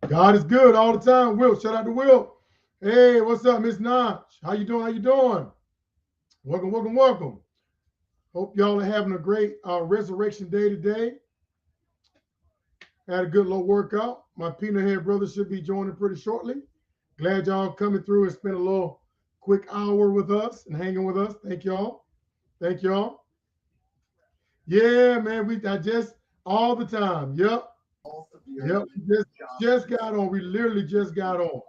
God is good all the time. Will, shout out to Will. Hey, what's up, Miss Notch? How you doing? How you doing? Welcome, welcome, welcome. Hope y'all are having a great resurrection day today. Had a good little workout. My peanut head brother should be joining pretty shortly. Glad y'all coming through and spend a little quick hour with us and hanging with us. Thank y'all. Thank y'all. Yeah, man, we I just all the time. Yep. Yep. Just got on. We literally just got on.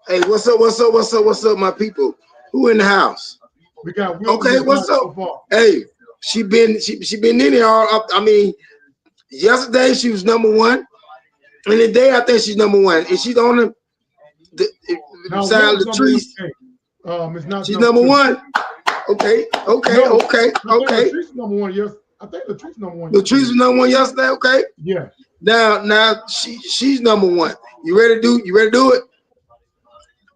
Hey, what's up? What's up? What's up? What's up, my people? Who in the house? We got Will and Okay, Miss what's Notch up? so far. Hey, she been in here all up. I mean, yesterday she was number one, and today I think she's number one. And she's on the Now side of Will's the number one. trees. It's not She's number number two. one. Okay, okay, No, okay, I think okay. Latrice number one. Yes, I think Latrice number one The trees yesterday. was number one yesterday. Okay. Yeah. Now she's number one. You ready to do? You ready to do it?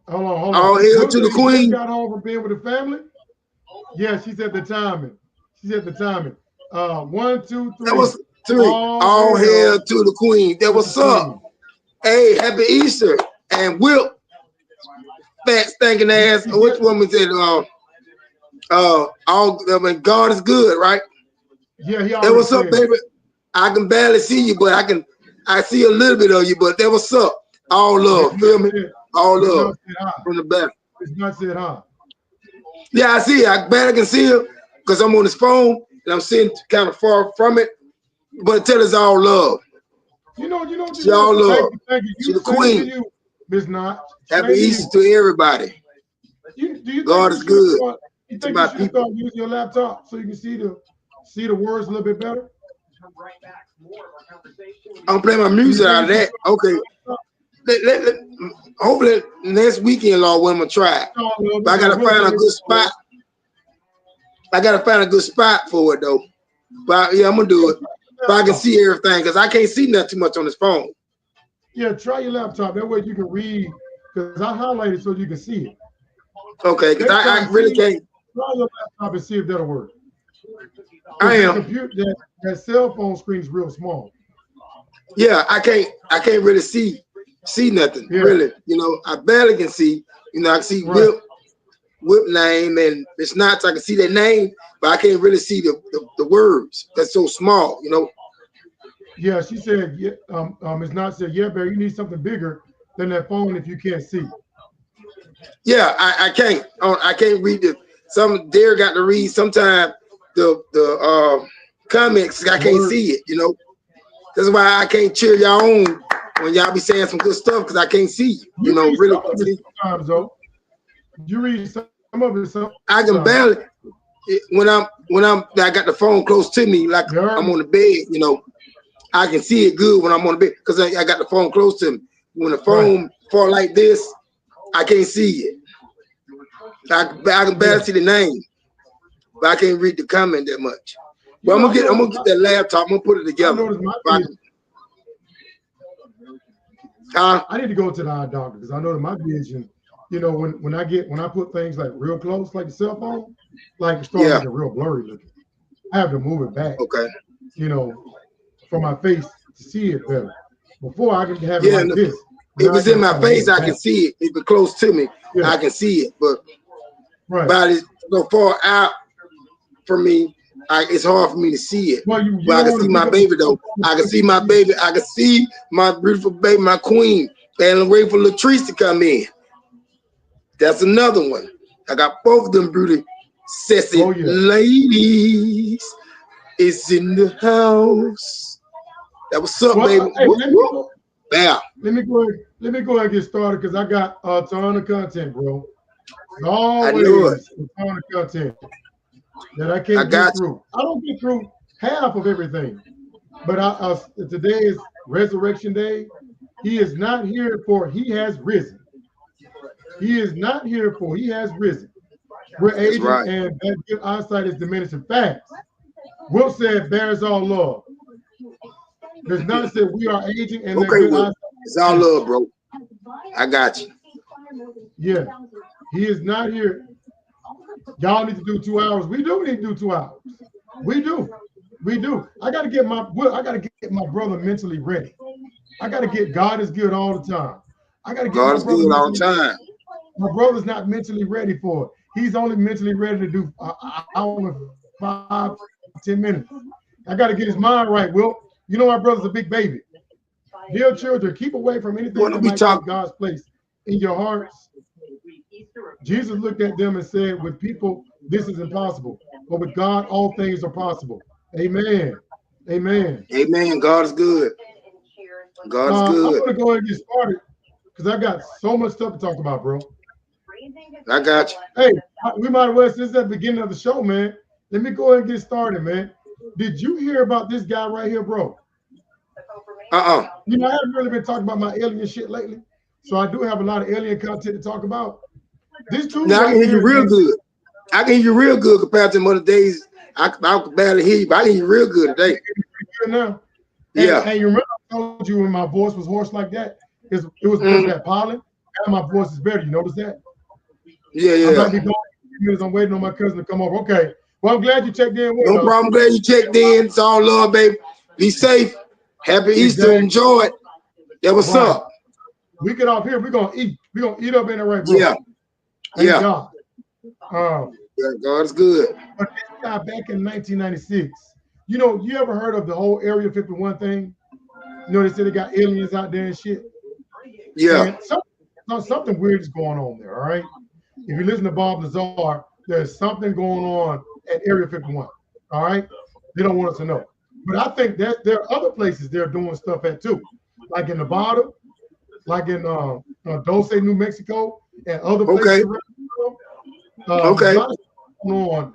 Hold on, hold on. All hail Will to said the he just queen. got home from being with the family. Yeah, she said the timing. She said the timing. One, two, That three. was three. All All hail hail to the queen. That to the was up. queen. Hey, happy Easter. And Will, fat stinking ass. He Which just, woman said, I mean, God is good, right? yeah, he Hey, already what's up, said it. baby? I can barely see you, but I see a little bit of you, but that what's up. All Yeah, love, feel me? All Miss love Notch said hi. from the back. Miss Notch said hi. Yeah, I see it. I barely can see her because I'm on his phone and I'm sitting kind of far from it. But tell us all love. You know what you She did? all love. Thank you. She You the same to queen. you, Miss Notch. Happy Same to Easter you. to everybody. Do you think God you is should good start? You to think you my should people. start using your laptop so you can see the words a little bit better? I'm playing my Do you music think out you of should that. start Okay. using your laptop? Hopefully next weekend, Lord, when I'm gonna try it. No, no, But I because gotta Will find said a it good before. spot. I gotta find a good spot for it though. But yeah, I'm gonna do Yeah, it. try So your I can laptop. see everything because I can't see nothing too much on this phone. Yeah, try your laptop. That way you can read. Because I highlighted so you can see it. Okay, because Next I time, really can't. try your laptop and see if that'll work. I Because that am. computer, that cell phone screen is real small. Yeah, I can't really see nothing, Yeah, really. I barely can see. I can see right. whip name and it's not so I can see that name, but I can't really see the words. That's so small. Yeah, she said, yeah, it's not said, yeah, Barry, you need something bigger than that phone if you can't see. Yeah, I can't. I can't read the some Dare got to read sometimes the comments. I can't Word. see it. That's why I can't cheer y'all on when y'all be saying some good stuff because I can't see you. You read Really some can't of it see. sometimes, though. You read some of it sometimes. I can barely when I got the phone close to me, like You heard me? I'm on the bed. I can see it good when I'm on the bed because I got the phone close to me. When the Right. phone fall like this, I can't see it. I can Yeah. barely see the name, but I can't read the comment that much. But I'm I gonna get I'm noticed gonna get that laptop. I'm gonna put it I together. noticed my But vision. I need to go to the eye doctor because I know that my vision, when I put things like real close, like the cell phone, like it started yeah, looking real blurry looking. I have to move it back, okay, you know, for my face to see it better. Before I can have it yeah. like And this. if Now I it's in gotta my kind of move face, it I back. can see it. If it's close to me, Yeah, I can see it. But right. it's so far out from me, it's hard for me to see it. Well, you But I don't can want see to my pick up the baby cell though. phone I can until see you my see it. baby. I can see my beautiful baby, my queen. And I'm waiting for Latrice to come in. That's another one. I got both of them beauty, Oh sexy yeah. ladies is in the house. That what's up, Well, baby? hey, Whoop, whoop. Yeah, let me go ahead and get started because I got a ton of content, bro. There's I know it. always a ton of content that I I can't get got through. I don't get through half of everything. But today is Resurrection Day. He is not here for he has risen. He is not here for he has risen. We're you. That's aging right. and that good eyesight is diminishing fast. Will said, bears all love. There's not said we are aging and that Okay, good Will. eyesight It's all is love, bro. I got you. yeah. He is not here. Y'all need to do 2 hours. We do need to do 2 hours. We do. We do. I gotta get my brother mentally ready. I got to get God is good all the time. I got to get God my is brother good all the mentally. time. My brother's not mentally ready for it. He's only mentally ready to do an hour, 5, 10 minutes. I got to get his mind right. Will, you know my brother's a big baby. Dear children, keep away from anything What that do we might talk? take God's place in your hearts. Jesus looked at them and said, with people, this is impossible. But with God, all things are possible. Amen. Amen. Amen. God is good. God is I'm good. going to go ahead and get started because I got so much stuff to talk about, bro. I got you. Hey, we might as well, since the beginning of the show, man, let me go ahead and get started, man. Did you hear about this guy right here, bro? You know, I haven't really been talking about my alien shit lately. So I do have a lot of alien content to talk about. This dude Now I right can hear you here, real man, good. I can hear you real good compared to other days. I could barely hear you, but I can hear you real good today. now. Yeah. And you remember I told you when my voice was hoarse like that? It was because of that pollen. Now my voice is better. You notice that? Yeah, I might be yeah. going minutes. I'm waiting on my cousin to come over. Okay. Well, I'm glad you checked in with No us. problem. Glad you checked in. It's all love, baby. Be safe. Happy Easter. Exactly. Enjoy it. That what's Right. up. We get off here. We're gonna eat. We're gonna eat up in the right, bro. Yeah. Thank Yeah. God. Yeah, God is good. But this guy back in 1996, you know, you ever heard of the whole Area 51 thing? You know, they said they got aliens out there and shit. Yeah. And something weird is going on there, all right? If you listen to Bob Lazar, there's something going on at Area 51, all right? They don't want us to know. But I think that there are other places they're doing stuff at too, like in Nevada, like in Dulce, New Mexico, and other places around the world. Okay. A lot of stuff going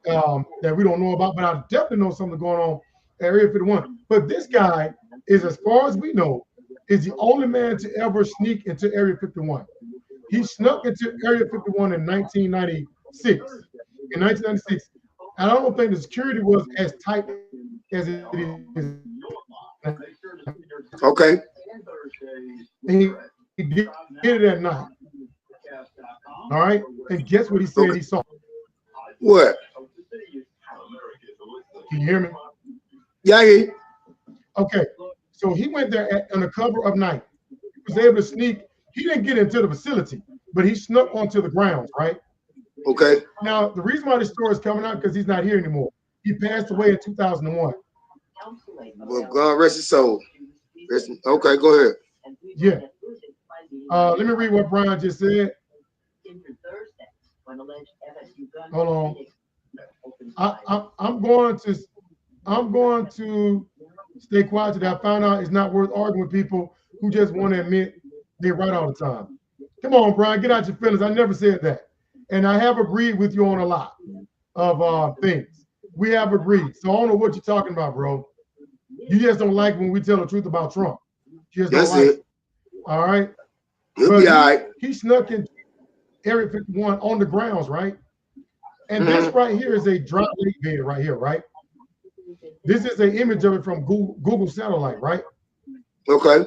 on that we don't know about, but I definitely know something going on at Area 51. But this guy is, as far as we know, is the only man to ever sneak into Area 51. He snuck into Area 51 in 1996. In 1996, and I don't think the security was as tight as it is. Okay. And he did it at night. All right. And guess what he said he saw? What? Can you hear me? Yeah, I hear you. Okay. So he went there on the cover of night. He was able to sneak. He didn't get into the facility, but he snuck onto the grounds, right? Okay. Now, the reason why this story is coming out because he's not here anymore. He passed away in 2001. Well, God rest his soul. Okay, go ahead. Yeah. Let me read what Brian just said. Hold on. I'm going to stay quiet today. I found out it's not worth arguing with people who just want to admit they're right all the time. Come on, Brian, get out your feelings. I never said that. And I have agreed with you on a lot of things. We have agreed. So I don't know what you're talking about, bro. You just don't like when we tell the truth about Trump. You just don't like it. All right. He'll be all right. He snuck into Area 51 on the grounds, right? And this right here is a dry lake bed right here, right? This is an image of it from Google satellite, right? Okay.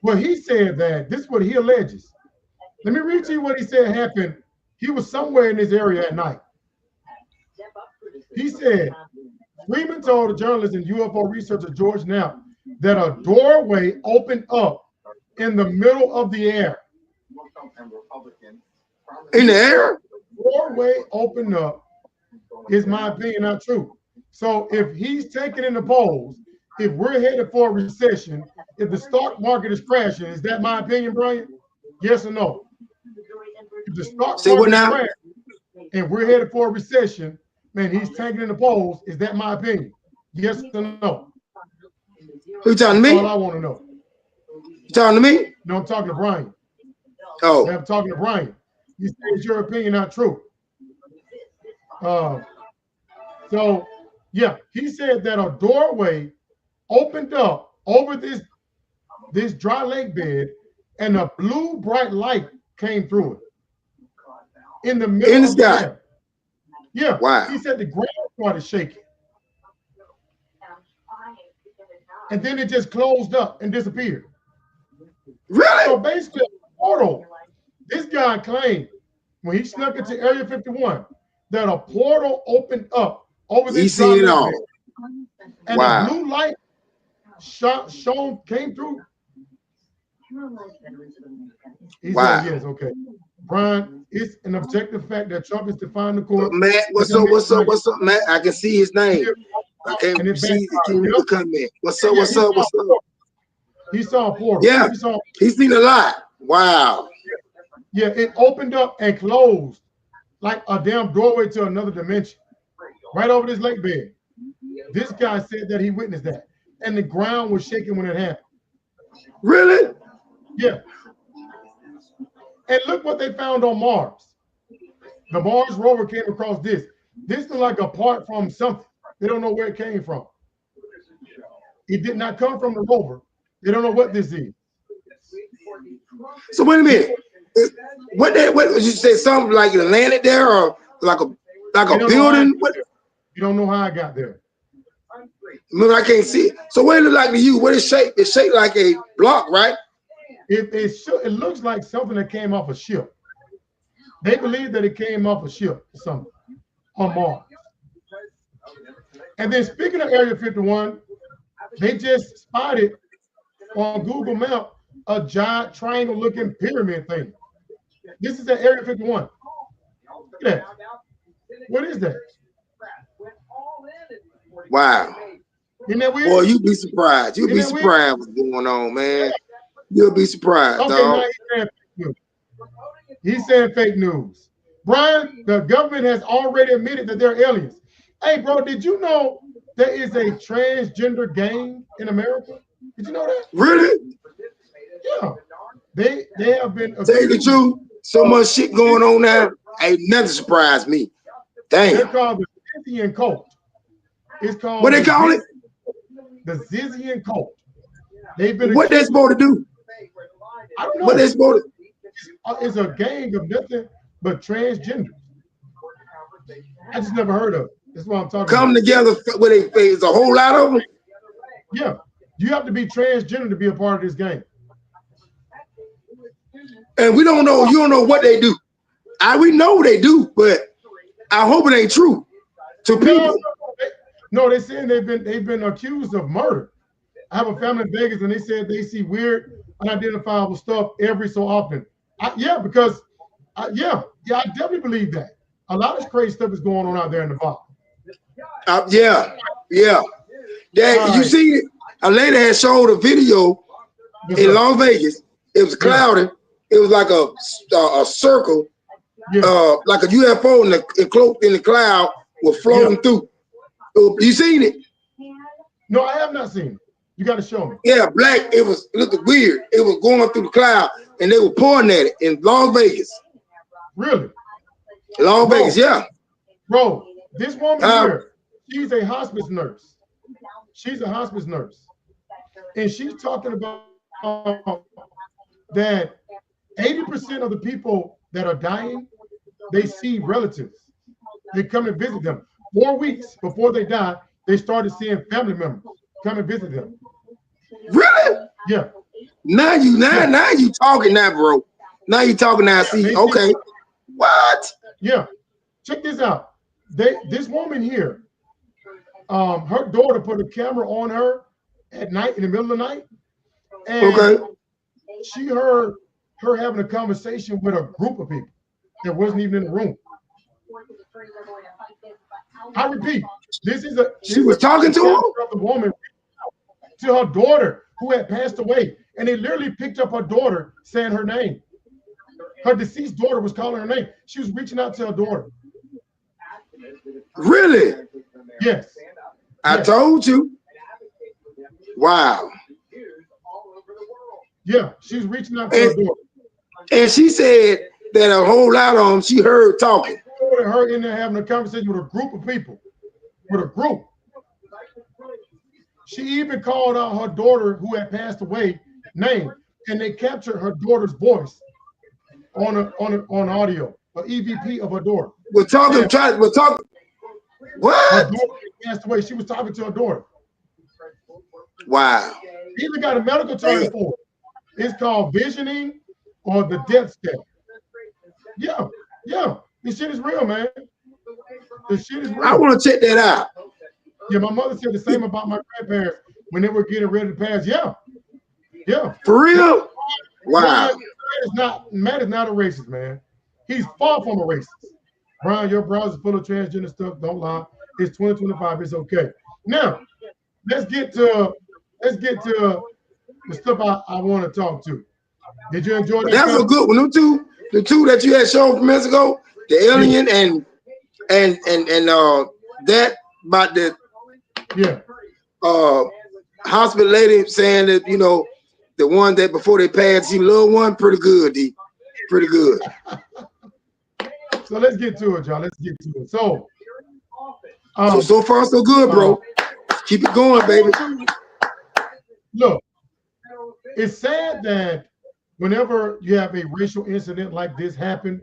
Well, he said that this is what he alleges. Let me read to you what he said happened. He was somewhere in this area at night. He said, Freeman told a journalist and UFO researcher George Knapp that a doorway opened up in the middle of the air. In the air? Doorway opened up is my opinion not true. So if he's taking in the polls, if we're headed for a recession, if the stock market is crashing, is that my opinion, Brian? Yes or no? If the stock market is crashing and we're headed for a recession, man, he's taking in the polls, is that my opinion? Yes or no? Who you talking to me? That's all I want to know. You talking to me? No, I'm talking to Brian. Oh. I'm talking to Brian. You say it's your opinion not true. So, yeah, he said that a doorway opened up over this dry lake bed and a blue bright light came through it in the middle of the air. Yeah. Wow. He said the ground started shaking. And then it just closed up and disappeared. Really? So basically, a portal. This guy claimed when he snuck into Area 51 that a portal opened up over this dry lake bed. And a blue light Sean came through. He Wow. said yes. Okay, Brian, it's an objective fact that Trump is defying the court. Matt, what's up, Matt? I can see his name. I can't see the comment. What's up? He saw a portal. Yeah, he's seen a lot. Wow. Yeah, it opened up and closed like a damn doorway to another dimension, right over this lake bed. This guy said that he witnessed that, and the ground was shaking when it happened. Really? Yeah. And look what they found on Mars. The Mars rover came across this. This is like a part from something. They don't know where it came from. It did not come from the rover. They don't know what this is. So wait a minute. What did you say? Something like it landed there, or like a building? You don't know how I got there. Remember, I can't see it. So what it look like to you? What is shaped? It's shaped like a block, right? It looks like something that came off a ship. They believe that it came off a ship or something on Mars. And then speaking of Area 51, they just spotted on Google Maps a giant triangle-looking pyramid thing. This is at Area 51. Look at that. What is that? Wow. Isn't that weird? Boy, you'd be surprised. You'd be surprised what's going on, man. You'll be surprised, dog. He's saying fake news. Brian, the government has already admitted that they're aliens. Hey, bro, did you know there is a transgender gang in America? Did you know that? Really? Yeah. They have been. Tell you the truth, so much shit going on now. Ain't nothing surprised me. Damn. They're called the Zizian cult. It's called. What they call it? The Zizian cult. They've been. What they supposed to do? I don't know. What they supposed to? It's a gang of nothing but transgender. I just never heard of it. That's what I'm talking Come about. together with a face, a whole lot of them. Yeah, you have to be transgender to be a part of this gang. And we don't know. You don't know what they do. We know they do, but I hope it ain't true to people. No, they're saying they've been accused of murder. I have a family in Vegas, and they said they see weird, unidentifiable stuff every so often. I definitely believe that. A lot of crazy stuff is going on out there in the bar. Yeah. You see it? A lady had showed a video in Las Vegas. It was cloudy. It was like a circle, like a UFO encloaked in the cloud was floating through. You seen it? No, I have not seen it. You got to show me. Yeah, black. It looked weird. It was going through the cloud, and they were pointing at it in Las Vegas. Really? Las Vegas, yeah. Bro, this woman here, she's a hospice nurse. She's a hospice nurse. And she's talking about that 80% of the people that are dying, they see relatives. They come and visit them. 4 weeks before they die, they started seeing family members come and visit them. Really? Yeah. Now you talking now, bro. Now you talking now. See, okay. What? Yeah. Check this out. This woman here, her daughter put a camera on her at night, in the middle of the night, and she heard her having a conversation with a group of people that wasn't even in the room. I repeat, she was talking to her? The woman to her daughter who had passed away, and they literally picked up her daughter saying her name. Her deceased daughter was calling her name. She was reaching out to her daughter. Really? Yes. I told you. Wow. Yeah, she was reaching out to her daughter. And she said that a whole lot of them she heard talking. Her in there having a conversation with a group of people. With a group. She even called out her daughter who had passed away name, and they captured her daughter's voice on audio, an EVP of her daughter. We're talking. What? Her daughter passed away. She was talking to her daughter. Wow. He even got a medical term for it. It's called visioning or the death step. Yeah. This shit is real, man. This shit is real. I want to check that out. Yeah, my mother said the same about my grandparents. when they were getting ready to pass. Yeah. For real? Wow. Matt is not a racist, man. He's far from a racist. Brian, your browser's full of transgender stuff. Don't lie. It's 2025. It's okay. Now, let's get to the stuff I want to talk to. Did you enjoy that? That's a good one. The two that you had shown from Mexico, the alien and that about the hospital lady saying that, you know, the one that before they passed, she little one, pretty good, D. Pretty good. So let's get to it, y'all. Let's get to it. So far so good, bro. Keep it going, baby. Look, it's sad that whenever you have a racial incident like this happen,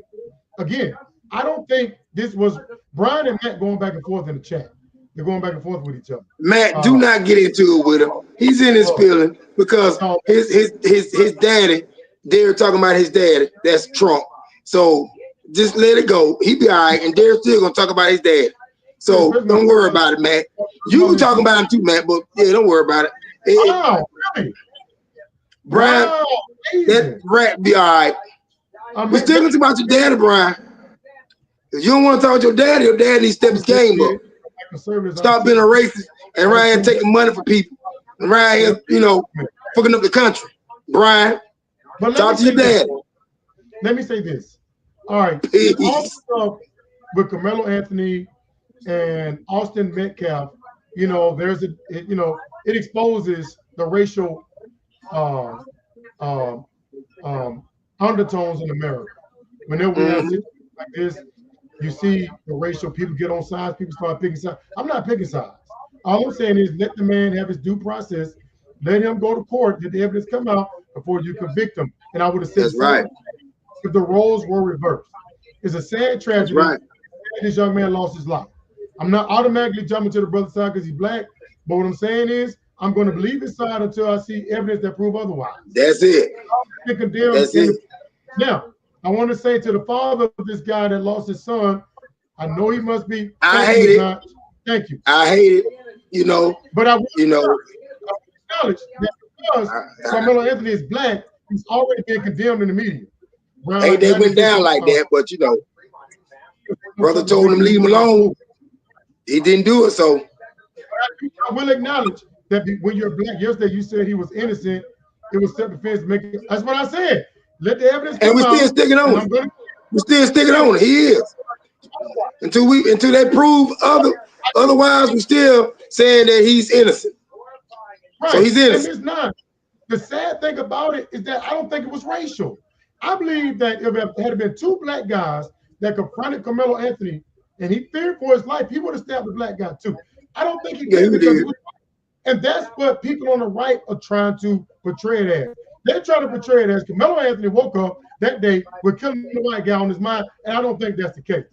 again, I don't think this was Brian and Matt going back and forth in the chat. They're going back and forth with each other. Matt, do not get into it with him. He's in his feeling because his daddy, they're talking about his daddy. That's Trump. So just let it go. He be all right, and they're still gonna talk about his dad. So don't worry about it, Matt. You can talk about him too, Matt, but yeah, don't worry about it. Oh, really? Brian, that rat be all right. We're still gonna talk about your daddy, Brian. If you don't want to talk to your dad needs to step his game up. Stop being a racist and around here taking money from people. And around here, you know, fucking up the country. Brian, talk to your dad. Let me say this. All right. All the stuff with Carmelo Anthony and Austin Metcalf, you know, it exposes the racial undertones in America. Whenever we have situations like this, you see the racial people get on sides, people start picking sides. I'm not picking sides. All I'm saying is let the man have his due process, let him go to court, let the evidence come out before you convict him. And I would have said that's right. If the roles were reversed. It's a sad tragedy. Right. This young man lost his life. I'm not automatically jumping to the brother's side because he's black, but what I'm saying is I'm going to believe his side until I see evidence that proves otherwise. That's it. That's it. Now, I want to say to the father of this guy that lost his son, I know he must be. I hate it. Thank you. I hate it. You know. But I acknowledge that because Carmelo Anthony is black, he's already been condemned in the media. Hey, they went down like that, but you know, brother told him leave him alone. He didn't do it, so. I will acknowledge that when you're black, yesterday you said he was innocent. It was self-defense. That's what I said. Let the evidence come out. And we're still sticking on it. We're still sticking on it. He is. Until they prove otherwise, we're still saying that he's innocent. Right. So he's innocent. And it's not. The sad thing about it is that I don't think it was racial. I believe that if it had been two black guys that confronted Carmelo Anthony and he feared for his life, he would have stabbed the black guy too. I don't think he did because and that's what people on the right are trying to portray it as. They're trying to portray it as Carmelo Anthony woke up that day with killing the white guy on his mind, and I don't think that's the case.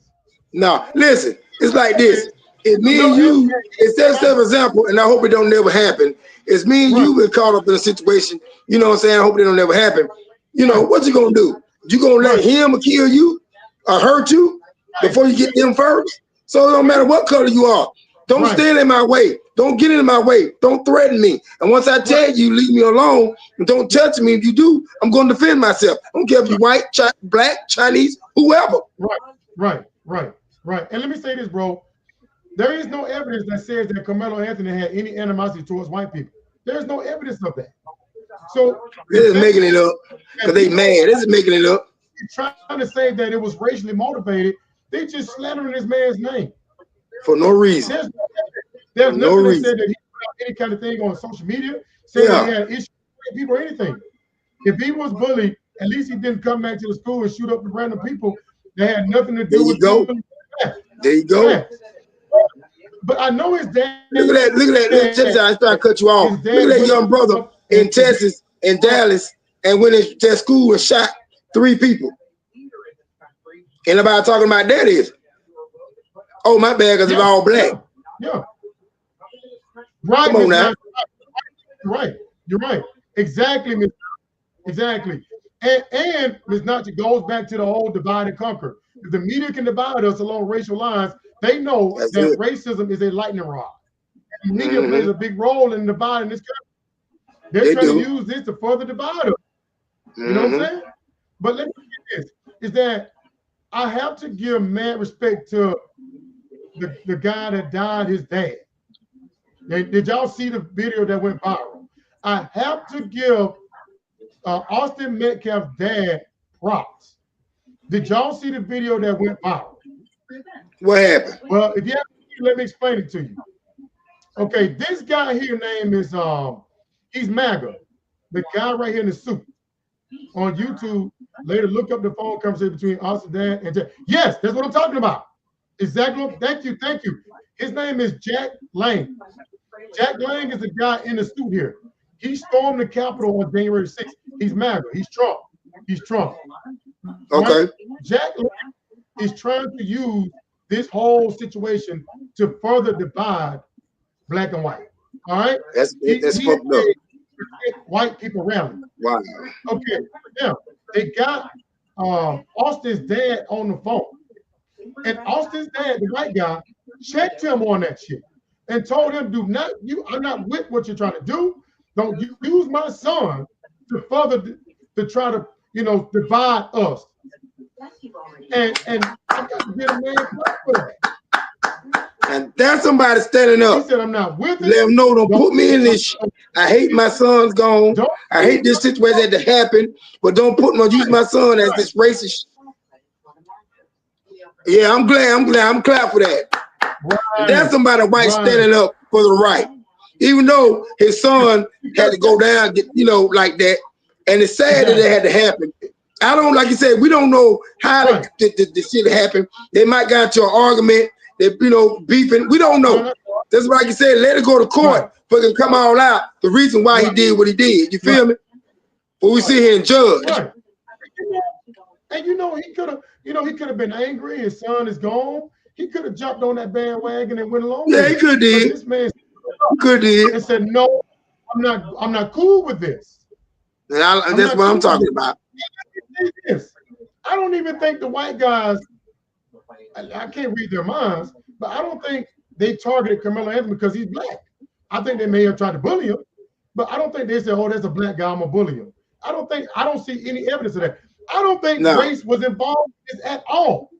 No, listen, it's like this. If me and you, it's that same example, and I hope it don't never happen. It's me and you been caught up in a situation, you know what I'm saying? I hope it don't never happen. You know, what you gonna do? You gonna let him kill you or hurt you before you get them first? So it don't matter what color you are. Don't stand in my way. Don't get in my way. Don't threaten me. And once I tell you, leave me alone and don't touch me. If you do, I'm going to defend myself. I don't care if you're white, black, Chinese, whoever. Right. And let me say this, bro. There is no evidence that says that Carmelo Anthony had any animosity towards white people. There's no evidence of that. So this is making it up because they mad. This is making it up. Trying to say that it was racially motivated. They just slandering this man's name for no reason. There's nothing that said that he put out any kind of thing on social media, saying that he had issues with people or anything. If he was bullied, at least he didn't come back to the school and shoot up the random people that had nothing to do with him. There you go. But I know his dad. Look at that. Check this out. I'm trying to cut you off. Look at that young brother in Texas and Dallas and went into school and shot 3 people. Ain't nobody talking about that is. Oh, my bad, because it's all black. Yeah. Right. Come on now. You're right. Exactly, Ms. Exactly. And Ms. Nachi goes back to the whole divide and conquer. If the media can divide us along racial lines, they know that racism is a lightning rod. Media plays a big role in dividing this country. They're trying to use this to further divide us. You know what I'm saying? But let me say this, is that I have to give mad respect to the guy that died, his dad. Did y'all see the video that went viral? I have to give Austin Metcalf's dad props. Did y'all see the video that went viral? What happened? Well, if you haven't seen it, let me explain it to you. Okay, this guy here name is he's MAGA. The guy right here in the suit. On YouTube, later look up the phone conversation between Austin dad and Jack. Yes, that's what I'm talking about. Exactly. Thank you. His name is Jack Lang. Jack Lang is the guy in the suit here. He stormed the Capitol on January 6th. He's MAGA. He's Trump. Okay. Right? Jack Lang is trying to use this whole situation to further divide black and white. All right. That's fucked up. White people rally. Wow. Okay. Now they got Austin's dad on the phone, and Austin's dad, the white guy, checked him on that shit and told him, I'm not with what you're trying to do. Don't use my son to further to try to divide us. And I got to get a man for that. And that's somebody standing up. He said, I'm not with it. Let them know, don't put me in this shit. I hate my son's gone. I hate this situation that happened, but don't use my son as this racist. Yeah, I'm glad for that. Right. That's somebody white standing up for the right. Even though his son had to go down, like that. And it's sad that it had to happen. I don't, like you said, we don't know how the shit happened. They might got into an argument. They, beefing. We don't know. That's why, like you said, let it go to court for him to come all out. The reason why he did what he did. You feel me? But we sit here and judge. Right. And he could have been angry. His son is gone. He could have jumped on that bandwagon and went along. Yeah, he could did. This man could did. And said, no, I'm not cool with this. And that's what I'm talking about. I don't even think the white guys, I can't read their minds, but I don't think they targeted Carmelo Anthony because he's black. I think they may have tried to bully him, but I don't think they said, oh, there's a black guy, I'm gonna bully him. I don't see any evidence of that. I don't think race was involved in this at all.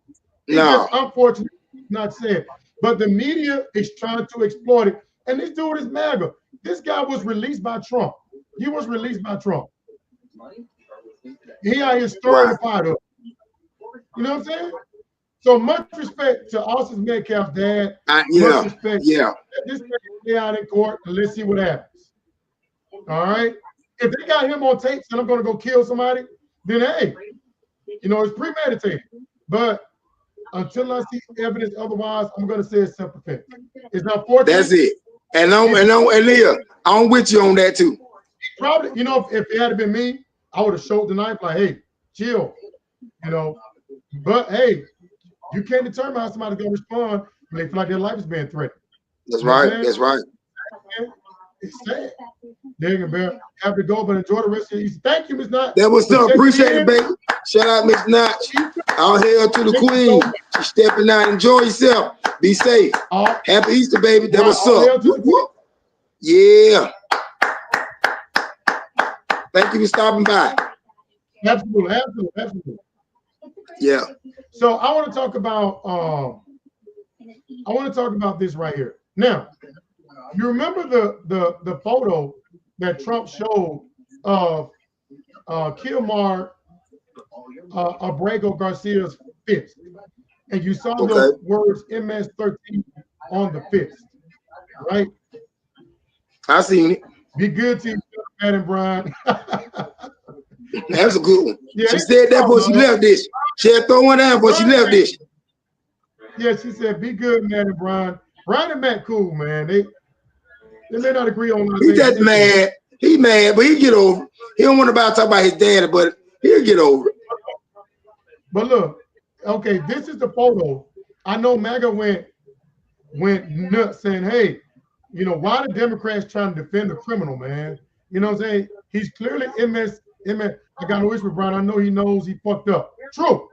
It's just unfortunate not said. But the media is trying to exploit it. And this dude is MAGA. This guy was released by Trump. He was released by Trump. He out here stirring the pot up. You know what I'm saying? So much respect to Austin Metcalf's dad. Much respect. Yeah. Let this man stay out in court and let's see what happens. All right. If they got him on tape and I'm going to go kill somebody, then hey, it's premeditated. But until I see evidence otherwise, I'm going to say it's self-defense. It's unfortunate. That's it. And Leah, I'm with you on that too. Probably, if it had been me, I would have showed the knife like, hey, chill. But hey, you can't determine how somebody's gonna respond when they feel like their life is being threatened. That's right. That's right. It's sad. Dang it, Bear. Have to go, but enjoy the rest of the Easter. Thank you, Miss Notch. That was so appreciate it, baby. Shout out, Miss Notch. All hail to the queen. She's stepping out. Enjoy yourself. Be safe. Happy Easter, baby. That was up. Yeah. Thank you for stopping by. Absolutely. Yeah. So I want to talk about this right here. Now, you remember the photo that Trump showed of Kilmar Abrego Garcia's fist, and you saw those words MS-13 on the fist, right? I seen it. Be good to you, Madam Brian. That's a good one. Yeah, she said that before she left this. She had thrown one down before she left this. Yeah, she said, be good, Matt and Brian. Brian and Matt cool, man. They may not agree on that. He's just mad. He mad, but he get over it. He don't want to talk about his daddy, but he'll get over it. But look, okay, this is the photo. I know MAGA went nuts saying, hey, why the Democrats trying to defend the criminal, man? You know what I'm saying? He's clearly MS. I got no issue with Brian. I know he knows he fucked up. True.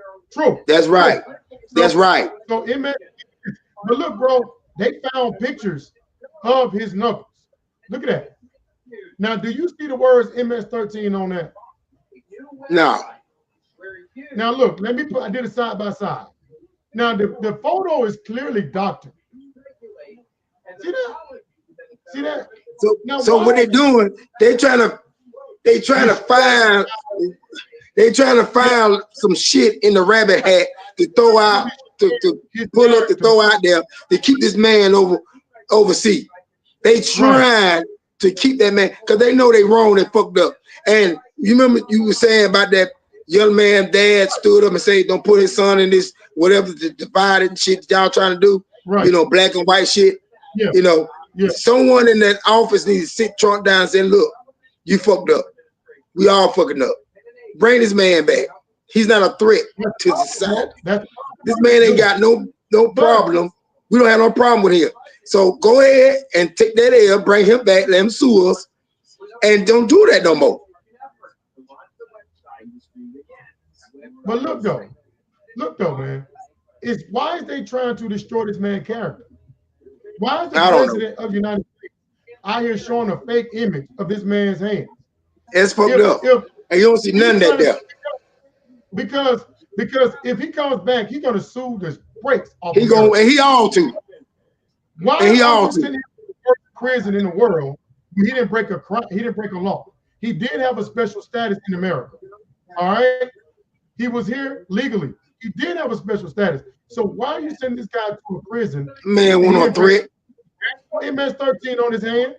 That's right. That's right. So MS. But look, bro, they found pictures of his knuckles. Look at that. Now, do you see the words MS-13 on that? No. Now, look, let me put, I did it side by side. Now, the photo is clearly doctored. See that? See that? So, now, so what they're doing, they trying to find some shit in the rabbit hat to throw out, to pull up, to throw out there to keep this man overseas. They trying to keep that man because they know they wrong, they fucked up. And you remember you were saying about that young man dad stood up and said, don't put his son in this whatever the divided shit y'all trying to do, you know, black and white shit. You know, someone in that office needs to sit Trump down and say, look, you fucked up. We all fucking up. Bring this man back. He's not a threat to society. This man ain't got no problem. We don't have no problem with him. So go ahead and take that L, bring him back, let him sue us, and don't do that no more. But look though, man. Why is they trying to destroy this man's character? Why is the president of the United States out here showing a fake image of this man's hand? It's fucked up. And you don't see none of that there. Because if he comes back, he's gonna sue the brakes off. He gonna, and he ought to. Why and he ought to. The worst prison in the world? He didn't break a crime. He didn't break a law. He did have a special status in America. All right. He was here legally. He did have a special status. So why are you sending this guy to a prison? Man, went on threat. MS-13 on his hand.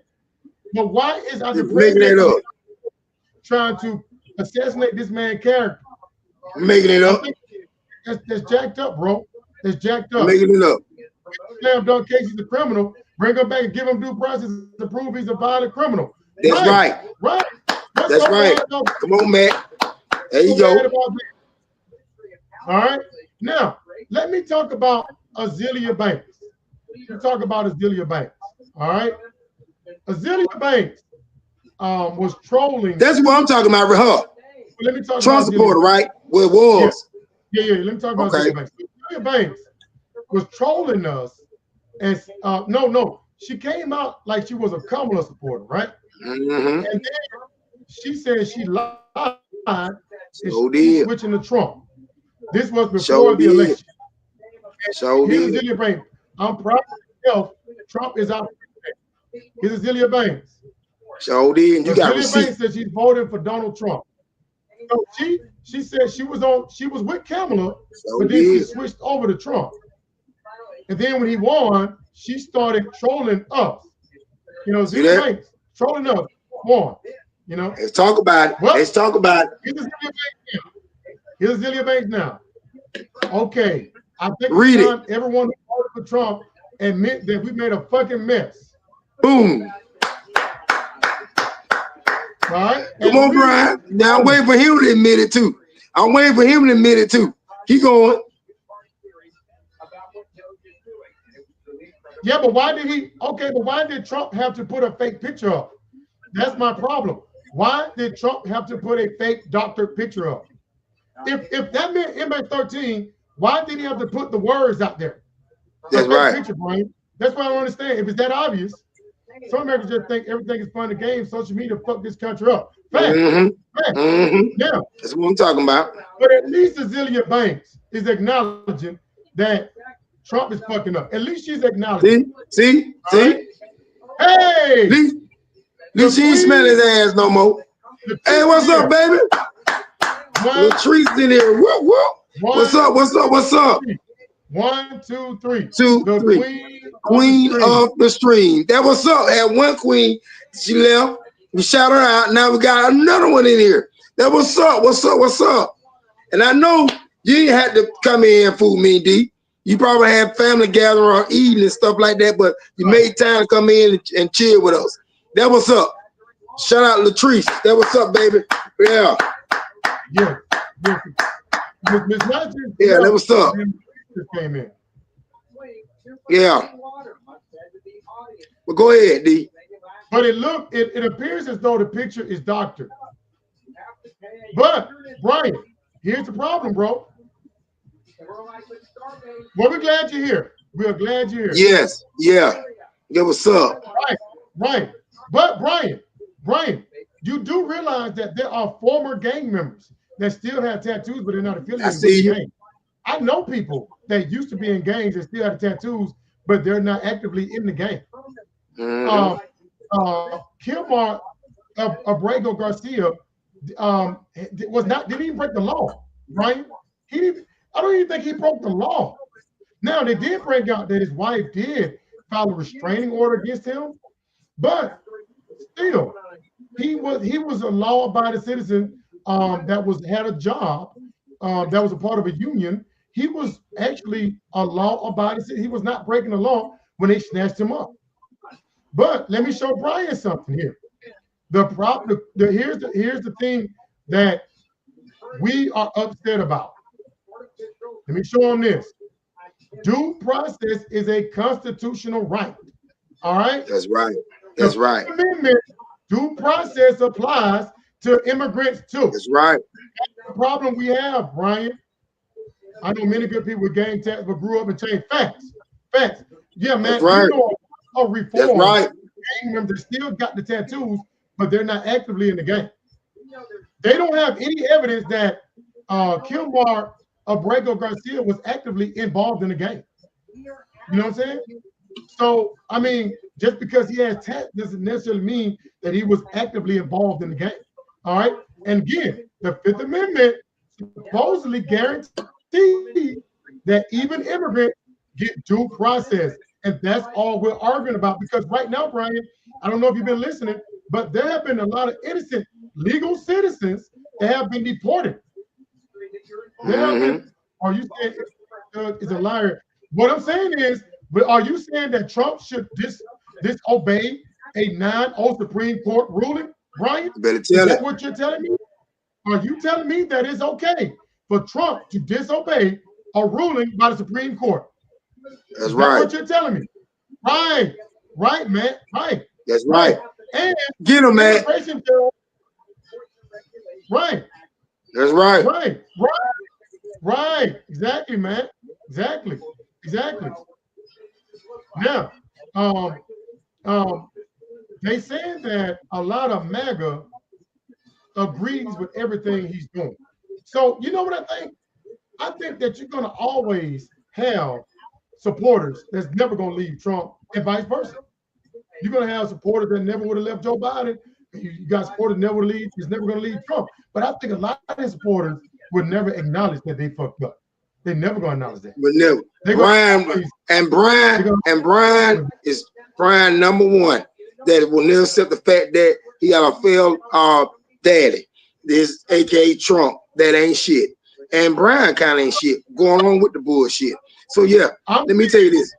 But why is the president trying to assassinate this man's character? Making it up. That's jacked up, bro. That's jacked up. Making it up. Slam dunk case, he's a criminal. Bring him back and give him due process to prove he's a violent criminal. That's right. Right. That's right. Come on, Matt. There you go. All right. Now, let me talk about Azealia Banks. Let's talk about Azealia Banks. All right. Azealia Banks was trolling. That's what I'm talking about with her. Let me talk Trump supporter, right? Well, it was. Yeah. Let me talk about Azealia Banks. Azealia Banks was trolling us, and no. She came out like she was a Kamala supporter, right? And then she said she lied. She's switching to Trump. This was before the election. Here's Azealia Banks. I'm proud of myself. Trump is out. Here's Azealia Banks. You got Azealia Banks said she's voting for Donald Trump. So she said she was with Kamala, but then she switched over to Trump. And then when he won, she started trolling us. You know, Azealia Banks trolling us. Won. You know. Let's talk about it. Well, let's talk about it. Here's Azealia Banks now. Okay. I think everyone who voted for Trump admit that we made a fucking mess. Boom. All right. Come on, Brian. Now I'm waiting for him to admit it too. Keep going. Yeah, but why did Trump have to put a fake picture up? That's my problem. Why did Trump have to put a fake doctored picture up? If that meant MS-13, why did he have to put the words out there? That's right. Picture, Brian. That's why I don't understand. If it's that obvious, some Americans just think everything is fun and games. Social media fuck this country up. Fact. Yeah. That's what I'm talking about. But at least Azealia Banks is acknowledging that Trump is fucking up. At least she's acknowledging. See? Right? Hey! At least she ain't smell his ass no more. Hey, what's up, baby? Latrice in here. Whoop. What's up? 1, 2, 3. Queen of the stream. That what's up. Had one queen. She left. We shout her out. Now we got another one in here. That what's up. And I know you ain't had to come in and fool me, D. You probably had family gathering or eating and stuff like that, but you made time to come in and chill with us. That what's up. Shout out Latrice. That what's up, baby. Yeah. Yeah. Yeah, that what's up. Came in. Yeah. Well, go ahead, D. But it appears as though the picture is doctored. But Brian, here's the problem, bro. Well, we're glad you're here. We are glad you're here. Yes. Yeah. Yeah, what's up? Right. But Brian, you do realize that there are former gang members that still have tattoos, but they're not affiliated with the gang. I know people that used to be in gangs and still have tattoos, but they're not actively in the gang. Kilmar Abrego Garcia didn't even break the law, Brian. I don't even think he broke the law. Now they did bring out that his wife did file a restraining order against him, but still, he was a law-abiding citizen that had a job that was a part of a union. He was actually a law-abiding citizen. He was not breaking the law when they snatched him up. But let me show Brian something here. Here's the thing that we are upset about. Let me show him this. Due process is a constitutional right. All right? That's right. That's right. Amendment, due process applies to immigrants too. That's right. That's the problem we have, Brian. I know many good people with gang tats but grew up and changed. Facts. Yeah, man. That's right. You know a reform. That's right. Gang members still got the tattoos, but they're not actively in the gang. They don't have any evidence that Kilmar Abrego Garcia was actively involved in the gang. You know what I'm saying? So, I mean, just because he has tats doesn't necessarily mean that he was actively involved in the gang. All right. And again, the Fifth Amendment supposedly guarantees that even immigrants get due process. And that's all we're arguing about. Because right now, Brian, I don't know if you've been listening, but there have been a lot of innocent legal citizens that have been deported. Are you saying is a liar? What I'm saying is, but are you saying that Trump should disobey a 9-0 Supreme Court ruling, Brian? You better tell is that it. what you're telling me? Are you telling me that it's okay for Trump to disobey a ruling by the Supreme Court? That's is right. That what you're telling me? Right, man. Right. That's right. And get him, man. Right. That's right. Right. Exactly, man. Exactly. Now, they said that a lot of MAGA agrees with everything he's doing. So you know what I think? I think that you're gonna always have supporters that's never gonna leave Trump, and vice versa. You're gonna have supporters that never would have left Joe Biden. You got supporters never would leave. He's never gonna leave Trump. But I think a lot of his supporters would never acknowledge that they fucked up. They never gonna acknowledge that. But never. Brian is number one that will never accept the fact that he got a failed daddy. This AKA Trump that ain't shit. And Brian kind of ain't shit. Going along with the bullshit. So yeah, let me tell you this.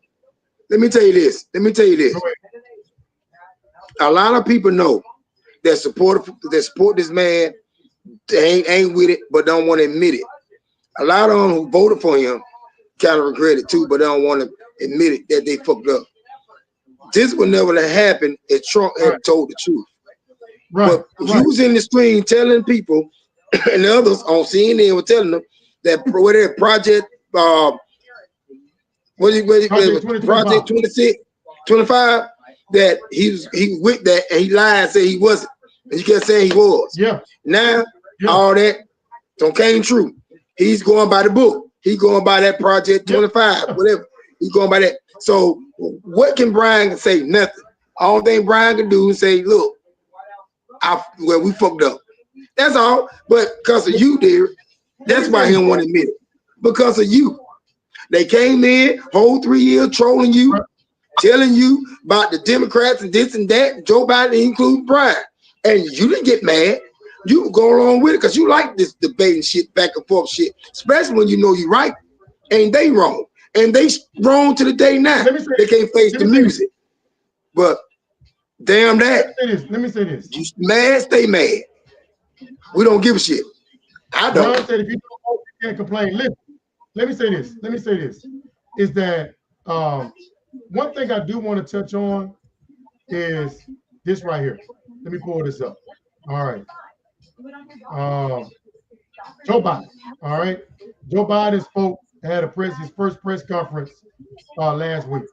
A lot of people know that support this man. They ain't with it, but don't want to admit it. A lot of them who voted for him kind of regret it too, but they don't want to admit it that they fucked up. This would never have happened if Trump had told the truth. But he was in the screen telling people, and the others on CNN were telling them that whatever project, Project 26, 25, that he was with that, and he lied and said he wasn't. And you kept saying he was. Yeah. Now all that don't came true. He's going by the book. He's going by that Project 25, whatever. He's going by that. So what can Brian say? Nothing. All thing Brian can do is say, look, we fucked up. That's all. But because of you, dear, that's why he don't want to admit it. Because of you. They came in, whole 3 years trolling you, telling you about the Democrats and this and that, Joe Biden including Brian. And you didn't get mad. You go along with it because you like this debating shit, back and forth shit, especially when you know you're right. Ain't they wrong? And they wrong to the day now. They can't face the music. But damn that. Let me say this. You mad, stay mad. We don't give a shit. I don't. Brian said if you don't, you can't complain. Listen, let me say this. Is that one thing I do want to touch on is this right here. Let me pull this up. All right. Joe Biden. All right. Joe Biden had his first press conference last week.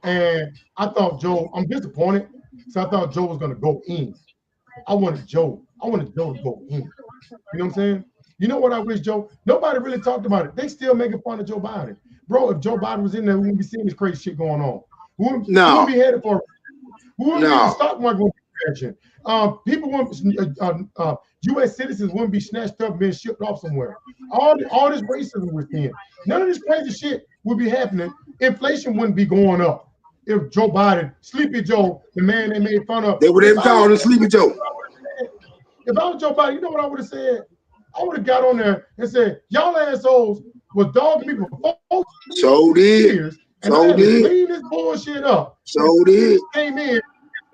And I thought Joe, I'm disappointed. So I thought Joe was gonna go in. I wanted Joe to go in. You know what I'm saying? You know what I wish, Joe? Nobody really talked about it. They still making fun of Joe Biden. Bro, if Joe Biden was in there, we wouldn't be seeing this crazy shit going on. We wouldn't be headed for we wouldn't be the stock market would be crashing. People wouldn't US citizens wouldn't be snatched up and being shipped off somewhere. All this racism we're seeing. None of this crazy shit would be happening. Inflation wouldn't be going up. If Joe Biden, Sleepy Joe, the man they made fun of. They would have called him Sleepy Joe. If I was Joe Biden, you know what I would have said? I would have got on there and said, y'all assholes was dogging me for 4 years. And I had to clean this bullshit up. Came in,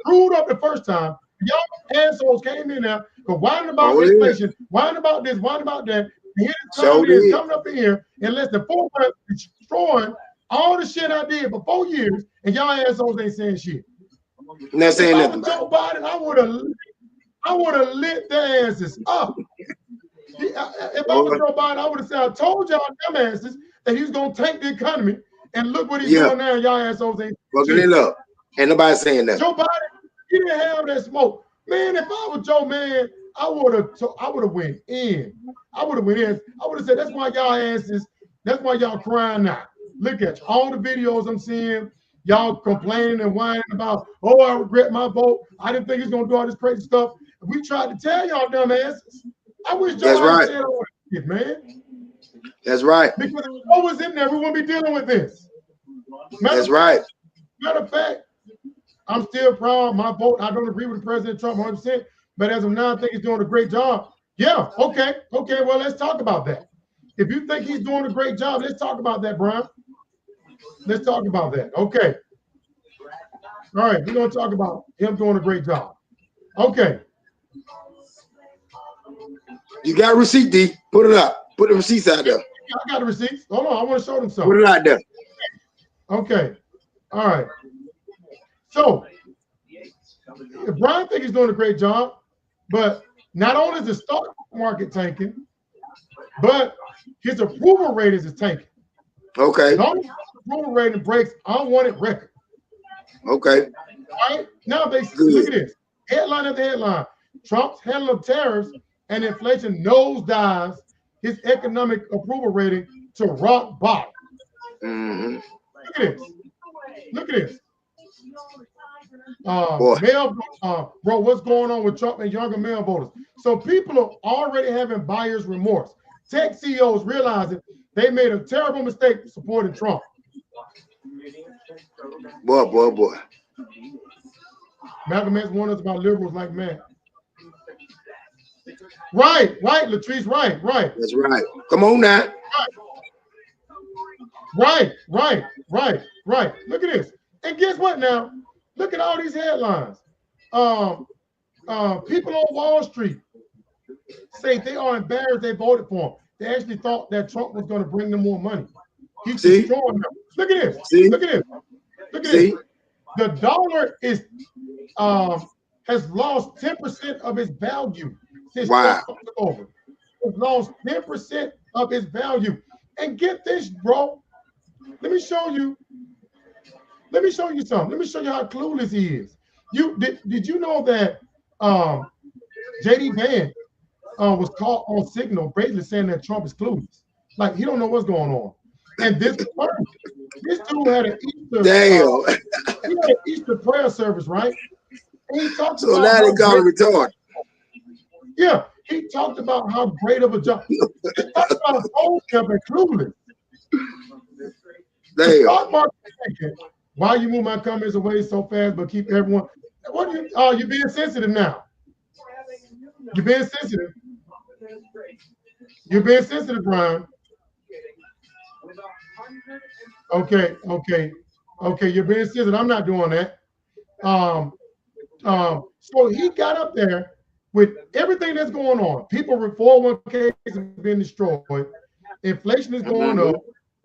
screwed up the first time. Y'all assholes came in there, whining about inflation, whining about this, whining about that. And here coming up in here in less than 4 months, destroying all the shit I did for 4 years, and y'all assholes ain't saying shit. Not saying nothing. Joe Biden, I would have lit their asses up. If I was Joe Biden, I would have said, I told y'all dumbasses that he was gonna tank the economy, and look what he's doing now. Y'all assholes ain't fucking it up. Ain't nobody saying that. Joe Biden, he didn't have that smoke. Man, if I was Joe, man, I would have went in. I would have said, that's why y'all asses, that's why y'all crying now. Look at you. All the videos I'm seeing, y'all complaining and whining about, oh, I regret my vote. I didn't think he's gonna do all this crazy stuff. We tried to tell y'all dumbasses. I wish Joe Biden said all that shit, man. That's right. Because if Joe was in there, we wouldn't be dealing with this. Matter of fact, I'm still proud of my vote. I don't agree with President Trump 100%, but as of now, I think he's doing a great job. Yeah, okay, well, let's talk about that. If you think he's doing a great job, let's talk about that, Brian. Let's talk about that. Okay. All right, we're going to talk about him doing a great job. Okay. You got a receipt, D. Put it up. Put the receipts out there. I got the receipts. Hold on, I want to show them something. Put it out there. Okay. All right. So, if Brian thinks he's doing a great job, but not only is the stock market tanking, but his approval ratings is tanking. Okay. As long as his approval rating breaks unwanted record. Okay. All right. Now, basically, look at this. Headline after headline. Trump's handle of tariffs and inflation nosedives his economic approval rating to rock bottom. Mm-hmm. Look at this. Look at this. Bro, what's going on with Trump and younger male voters? So people are already having buyer's remorse. Tech CEOs realizing they made a terrible mistake supporting Trump. Boy. Malcolm X warned us about liberals like man. Right, Latrice, right. That's right. Come on now. Right. Look at this. And guess what now? Look at all these headlines. People on Wall Street say they are embarrassed they voted for him. They actually thought that Trump was going to bring them more money. He's destroying them. Look at this. Look at this. The dollar is has lost 10% of its value since Trump took over. It's lost 10% of its value. And get this, bro. Let me show you something. Let me show you how clueless he is. Did you know that JD Vance was caught on signal basically saying that Trump is clueless? Like he don't know what's going on. And this dude had an Easter prayer service, right? And he talked about now they call him retarded. Yeah, he talked about how great of a job. He talked about ownership and clueless. The stock market thinking, why you move my comments away so fast, but keep everyone. What are you? Oh, you're being sensitive now. You're being sensitive. You're being sensitive, Brian. Okay. You're being sensitive. I'm not doing that. So he got up there with everything that's going on. People with 401ks have been destroyed. Inflation is going up.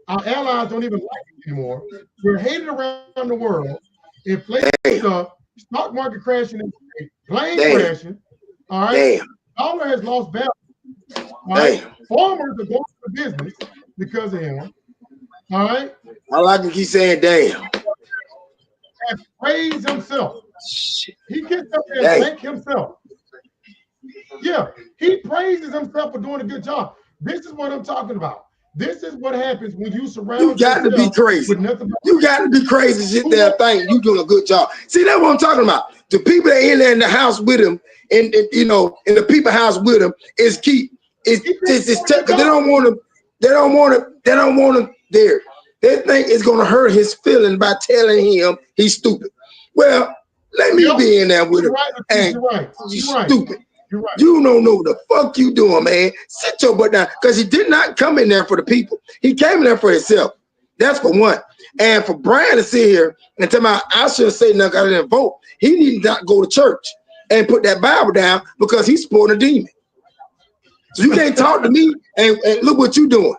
Our allies don't even like it anymore. We're hated around the world. Inflation is up. Stock market crashing. Plane crashing. All right. Dollar has lost value. All right. Farmers are going to the business because of him. All right. I like to keep saying damn. and praise himself. He gets up there and thank himself. Yeah, he praises himself for doing a good job. This is what I'm talking about. This is what happens when you surround you got to be crazy. With nothing you got to be crazy sit there think you doing a good job. See, that's what I'm talking about. The people that in there in the house with him, and you know, in the people house with him is key. It's they don't want to. They don't want him there. They think it's gonna hurt his feeling by telling him he's stupid. Well, let me be in there with him. You're right. You stupid. You're right. You don't know what the fuck you doing, man. Sit your butt down. Because he did not come in there for the people. He came in there for himself. That's for one. And for Brian to sit here and tell me I shouldn't say nothing, I didn't vote. He need to not go to church and put that Bible down because he's supporting a demon. So you can't talk to me and look what you doing.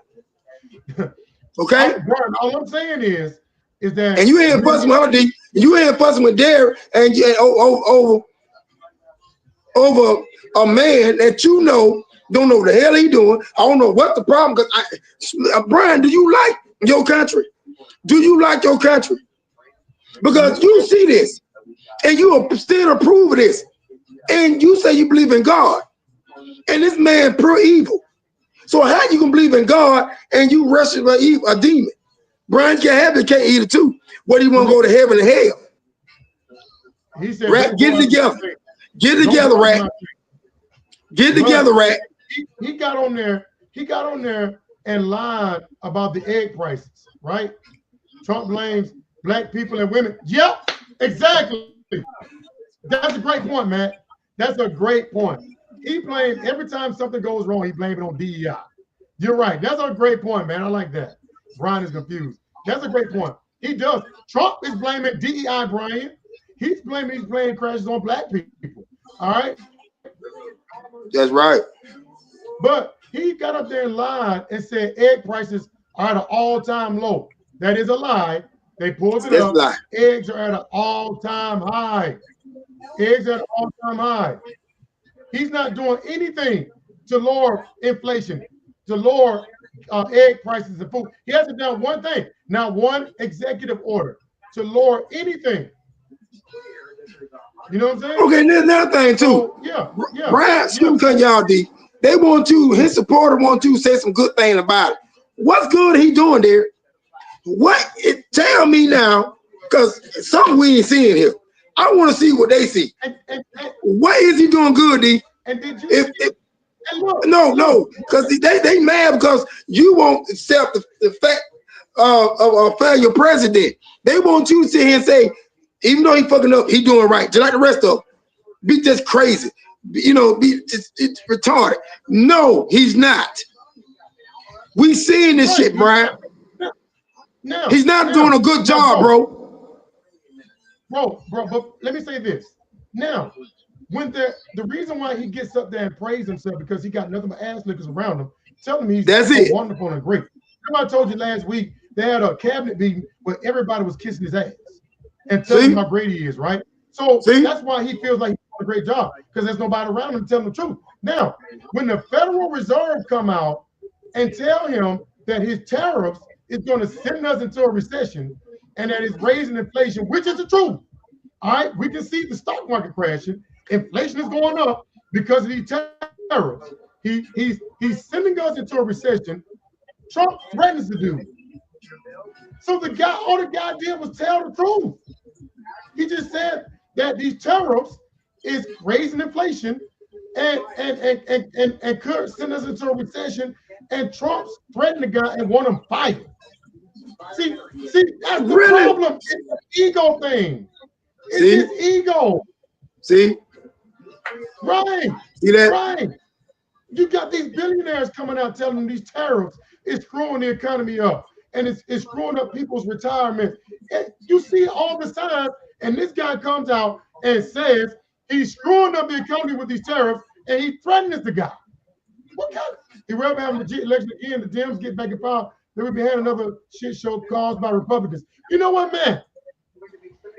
Okay? Brian, all I'm saying is that, and you ain't fussing with D, you ain't fussing with Derek and over a man that you know don't know what the hell he doing. I don't know what the problem. Because Brian, do you like your country? Do you like your country? Because you see this, and you still approve of this, and you say you believe in God, and this man pure evil. So how you can believe in God and you wrestle with a demon? Brian can't have it, can't eat it too. What do you want to go to heaven and hell? He said, Rat, get it together. Get it together, Rat. Get it together, Rat. He got on there. He got on there and lied about the egg prices, right? Trump blames black people and women. Yep, exactly. That's a great point, man. That's a great point. He blamed every time something goes wrong, he blames it on DEI. You're right. That's a great point, man. I like that. Brian is confused. That's a great point. He does. Trump is blaming DEI, Brian. He's blaming these plane crashes on black people. All right. That's right. But he got up there and lied and said egg prices are at an all-time low. That is a lie. They pulled it up. Lie. Eggs are at an all-time high. Eggs are at an all-time high. He's not doing anything to lower inflation, to lower egg prices and food. He hasn't done one thing, not one executive order to lower anything. You know what I'm saying? Okay, there's another thing too. So, yeah. Brian, excuse me, y'all, D. They want you, his supporter want you to say some good thing about it. What's good he doing there? Tell me now, because something we ain't seeing here. I want to see what they see. What is he doing good, D? And did you? No, because they mad because you won't accept the fact of a failure president. They want you to sit here and say, even though he fucking up, he doing right, just like the rest of them. Be just crazy, you know, be just retarded. No, he's not. We seeing this shit, Brian. No, he's not doing a good job, bro. Bro, but let me say this. Now, when the reason why he gets up there and praise himself because he got nothing but ass lickers around him, tell him he's wonderful and great. Remember I told you last week they had a cabinet meeting where everybody was kissing his ass and telling him how great he is, right? So that's why he feels like he's doing a great job, because there's nobody around him telling the truth. Now, when the Federal Reserve come out and tell him that his tariffs is going to send us into a recession and that it's raising inflation, which is the truth. All right, we can see the stock market crashing. Inflation is going up because of these tariffs. He's sending us into a recession. Trump threatens to do. So all the guy did was tell the truth. He just said that these tariffs is raising inflation and could send us into a recession. And Trump's threatened the guy and want him fired. See, that's the problem. It's an ego thing. It's his ego. See? Right. See that? Right. You got these billionaires coming out telling them these tariffs is screwing the economy up and it's screwing up people's retirement. And you see all the time, and this guy comes out and says he's screwing up the economy with these tariffs, and he threatens the guy. What kind of, if we're ever having the election again, the Dems get back in power, then we'll be having another shit show caused by Republicans. You know what, man?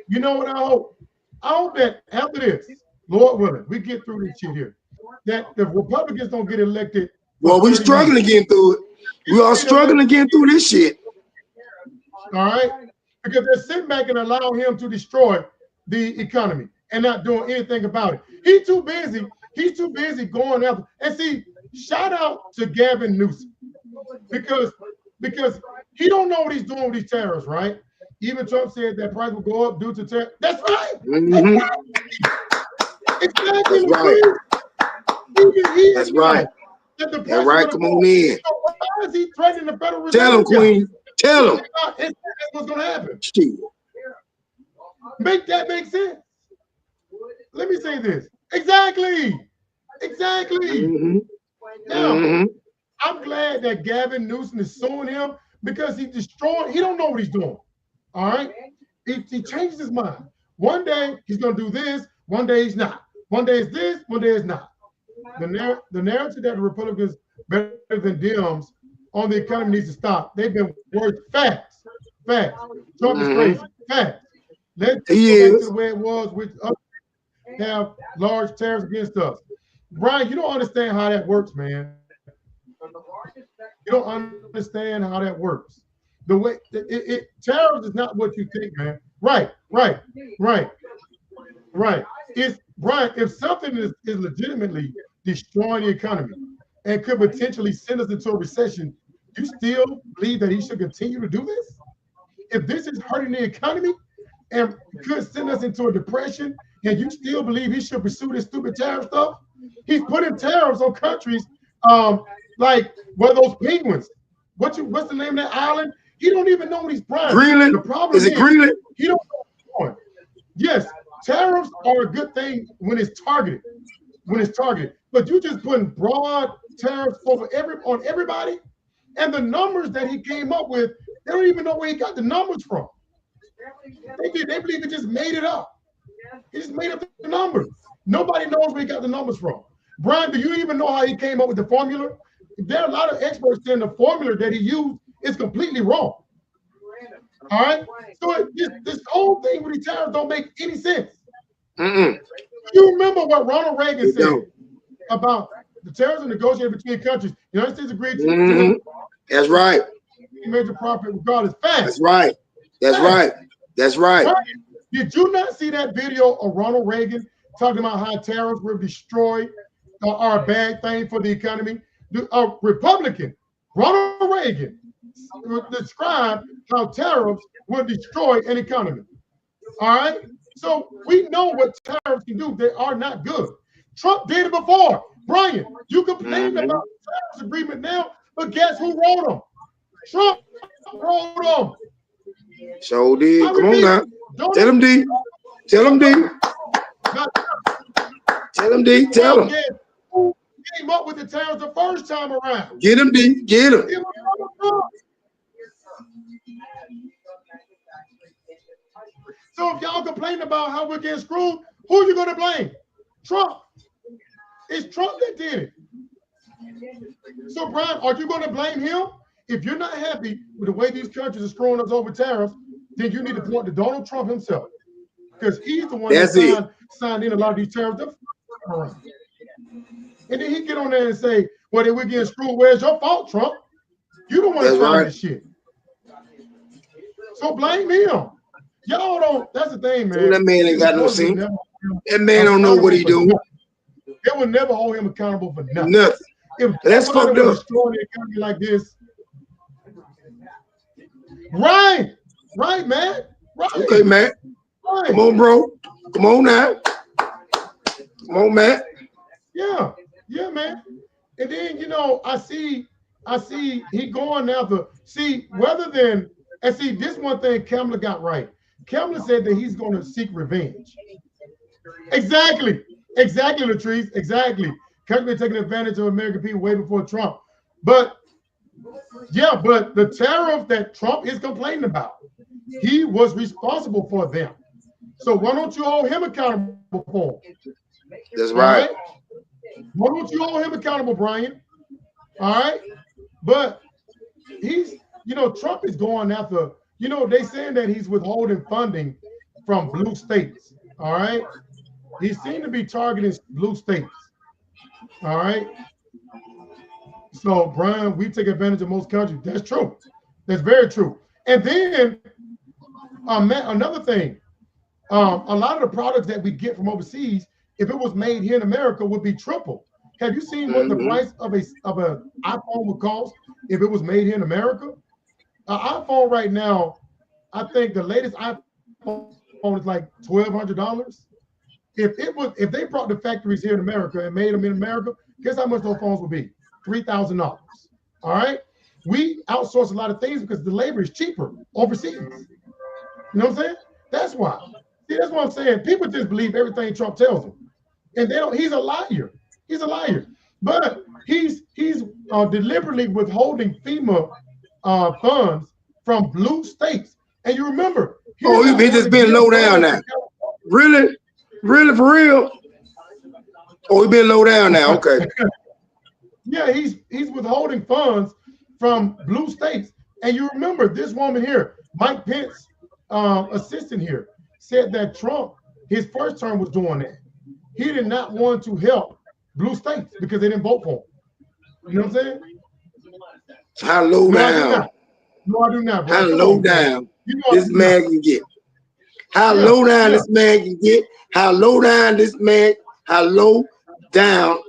You know what I hope? I hope that after this, Lord willing, we get through this shit here, that the Republicans don't get elected. Well, we're struggling again through it. We are struggling again through this shit. All right. because they're sitting back and allowing him to destroy the economy and not doing anything about it. He's too busy. He's too busy going after. And see, shout out to Gavin Newsom because he don't know what he's doing with these tariffs, right? Even Trump said that price will go up due to tariffs. That's right. Mm-hmm. Exactly. That's right. That's right. That's right. Come on in. So why is he threatening the Federal Reserve? Tell him, Queen. Tell him. That's what's going to happen. Shit. Make that make sense. Let me say this. Exactly. Mm-hmm. Now, I'm glad that Gavin Newsom is suing him because he don't know what he's doing. All right. He changes his mind. One day he's going to do this. One day he's not. One day it's this. One day it's not. The narrative that the Republicans better than Dems on the economy needs to stop. They've been worse. Facts. Trump is crazy. Facts. Let's go back to the way it was with us have large tariffs against us. Brian, you don't understand how that works, man. You don't understand how that works. The way tariffs is not what you think, man. Right. It's Brian, if something is legitimately destroying the economy and could potentially send us into a recession, you still believe that he should continue to do this? If this is hurting the economy and could send us into a depression, and you still believe he should pursue this stupid tariff stuff? He's putting tariffs on countries like those penguins. What's the name of that island? He don't even know what he's buying. Greenland. The problem is it Greenland? He don't know what he's doing. Yes, tariffs are a good thing when it's targeted. But you just putting broad tariffs on everybody, and the numbers that he came up with, they don't even know where he got the numbers from. They believe he just made it up. He just made up the numbers. Nobody knows where he got the numbers from. Brian, do you even know how he came up with the formula? There are a lot of experts saying the formula that he used is completely wrong. All right? So this whole thing with the tariffs don't make any sense. You remember what Ronald Reagan said about the tariffs are negotiated between countries. The United States agreed to. That's right. Major profit regardless. Fact. That's right. That's right. Did you not see that video of Ronald Reagan talking about how tariffs will destroy are a bad thing for the economy? A Republican, Ronald Reagan, described how tariffs will destroy an economy. All right? So we know what tariffs can do. They are not good. Trump did it before. Brian, you complain about the tariffs agreement now, but guess who wrote them? Trump wrote them. So did. Come on now. Tell him, D. Tell him, D. Tell him, D. Tell him. Who came up with the tariffs the first time around? Get him, D. Get him. So if y'all complain about how we're getting screwed, who are you going to blame? Trump. It's Trump that did it. So, Brian, are you going to blame him? If you're not happy with the way these countries are screwing us over tariffs, then you need to point to Donald Trump himself, because he's the one that signed in a lot of these tariffs. And then he get on there and say, well, if we're getting screwed, where's your fault, Trump? You don't want to try this shit. So blame him. Y'all don't, that's the thing, man. That man ain't got no sense. That man don't know what he doing. They will never hold him accountable for nothing. If that's fucked up. Destroying the economy like this. Right, man. Right. Okay, Matt. Right. Come on, bro. Come on now. Come on, Matt. Yeah, man. And then I see he going after. See, this one thing Kamala got right. Kamala said that he's going to seek revenge. Exactly, Latrice. Exactly. Country taking advantage of American people way before Trump. But the tariff that Trump is complaining about, he was responsible for them. So why don't you hold him accountable for him? That's right. Why don't you hold him accountable, Brian? All right. But he's, Trump is going after, they saying that he's withholding funding from blue states. All right. He seemed to be targeting blue states. All right. So, Brian, we take advantage of most countries. That's true. That's very true. And then Matt, another thing, a lot of the products that we get from overseas, if it was made here in America, would be triple. Have you seen what the price of an iPhone would cost if it was made here in America? An iPhone right now, I think the latest iPhone is like $1,200. If they brought the factories here in America and made them in America, guess how much those phones would be? $3,000. All right. We outsource a lot of things because the labor is cheaper overseas. You know what I'm saying? That's why. See, that's what I'm saying. People just believe everything Trump tells them, and they don't. He's a liar. He's a liar. But he's deliberately withholding FEMA funds from blue states. And you remember, he just been low down now. Really, for real. Oh, he been low down now. Okay. Yeah, he's withholding funds from blue states. And you remember this woman here, Mike Pence, assistant here, said that Trump, his first term, was doing that. He did not want to help blue states because they didn't vote for him. You know what I'm saying? How low down? No, I do not. Bro. How low down this man can get? How low down this man can get? How low down this man? How low down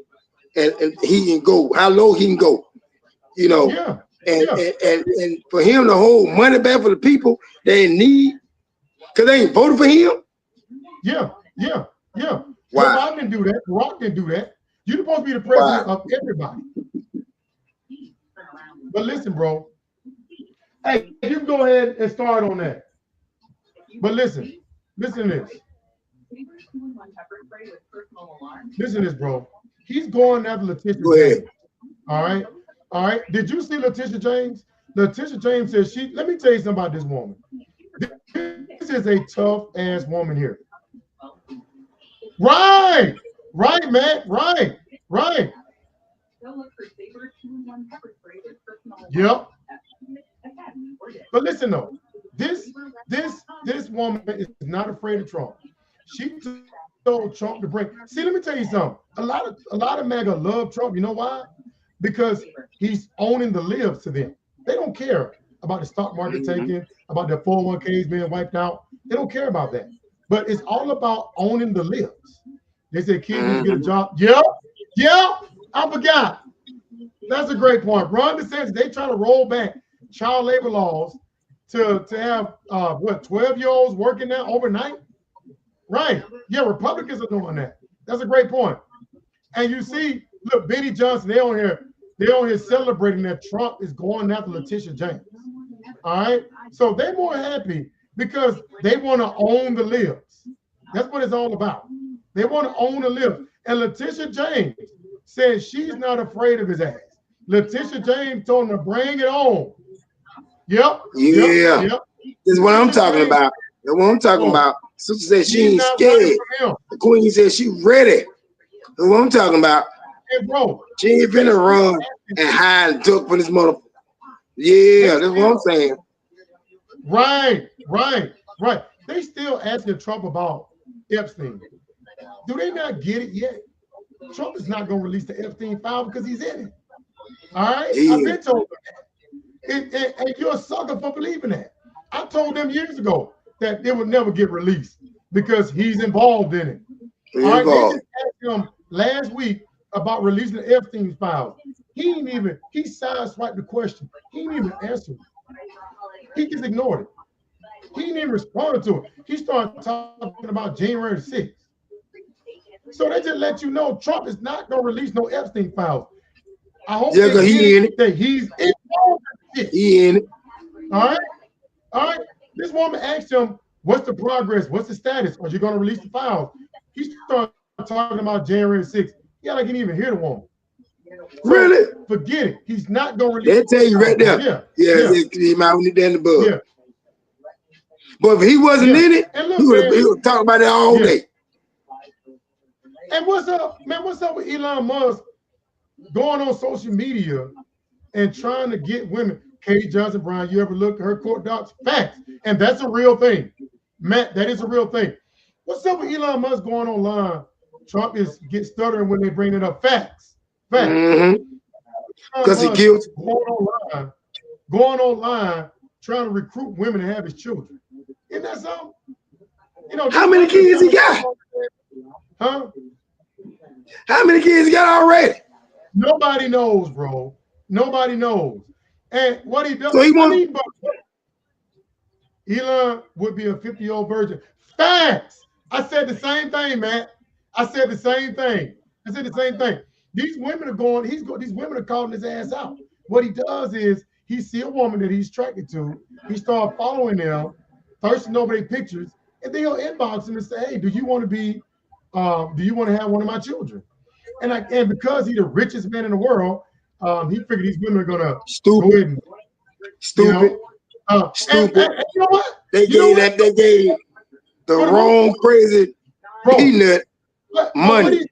and he can go? How low he can go? You know? Yeah. And for him to hold money back for the people they need because they ain't voted for him. Yeah. Wow. Biden didn't do that. Rock didn't do that. You're supposed to be the president of everybody. But listen, bro. Hey, you can go ahead and start on that. But listen to this. Listen to this, bro. He's going after Letitia James. All right. Did you see Letitia James? Letitia James says let me tell you something about this woman. This is a tough ass woman here. Right, man. Right. Yep. But listen though, this woman is not afraid of Trump. She told Trump to bring. See, let me tell you something. A lot of MAGA love Trump. You know why? Because he's owning the libs to them. They don't care about the stock market taking, about their 401ks being wiped out. They don't care about that. But it's all about owning the libs. They say kids need to get a job. Yeah, I forgot. That's a great point. Ron DeSantis, they try to roll back child labor laws to have 12-year-olds working there overnight. Right. Yeah, Republicans are doing that. That's a great point. And you see, look, Benny Johnson, they're on here celebrating that Trump is going after Letitia James. All right. So they're more happy because they want to own the libs. That's what it's all about. They want to own the libs. And Letitia James says she's not afraid of his ass. Letitia James told him to bring it on. Yep. This is what I'm talking about. That's what I'm talking about. Sister said she ain't scared. The queen said she ready. That's what I'm talking about. Hey, bro. She ain't finna run and hide and duck from this mother. Yeah, that's what I'm saying. Right. They still asking Trump about Epstein. Do they not get it yet? Trump is not going to release the Epstein file because he's in it. All right? Yeah. I've been told that. And you're a sucker for believing that. I told them years ago that it would never get released because he's involved in it. All right? They just asked him last week about releasing the Epstein file. He sideswiped the question. He didn't even answer it. He just ignored it. He didn't even respond to it. He started talking about January 6th. So they just let you know Trump is not going to release no Epstein files. I hope he in it. That he's involved in it. He in it. All right. This woman asked him, what's the progress? What's the status? Are you going to release the files? He started talking about January 6th. Yeah, like he didn't even hear the woman. So really? Forget it. He's not going to release. They tell you right there. Yeah. He might need that in the bug. Yeah. But if he wasn't in it, he would talk about it all day. And what's up, man? What's up with Elon Musk going on social media and trying to get women? Katie Johnson Brown, you ever look at her court docs? Facts. And that's a real thing. Matt, that is a real thing. What's up with Elon Musk going online? Trump gets stuttering when they bring it up. Facts. Because he guilty. Going online, trying to recruit women to have his children. Isn't that something? You know, how many kids he got? Huh? How many kids he got already? Nobody knows, bro. Nobody knows. And what he does, So he want. Elon would be a 50-year-old virgin. Facts. I said the same thing, man. I said the same thing. These women are going, these women are calling his ass out. What he does is he see a woman that he's attracted to, he start following them, thirsting over their pictures, and then he'll inbox them and say, hey, do you want to have one of my children? And because he's the richest man in the world, he figured these women are gonna stupid, go ahead and, stupid, stupid. And you know what? They gave the wrong crazy peanut money.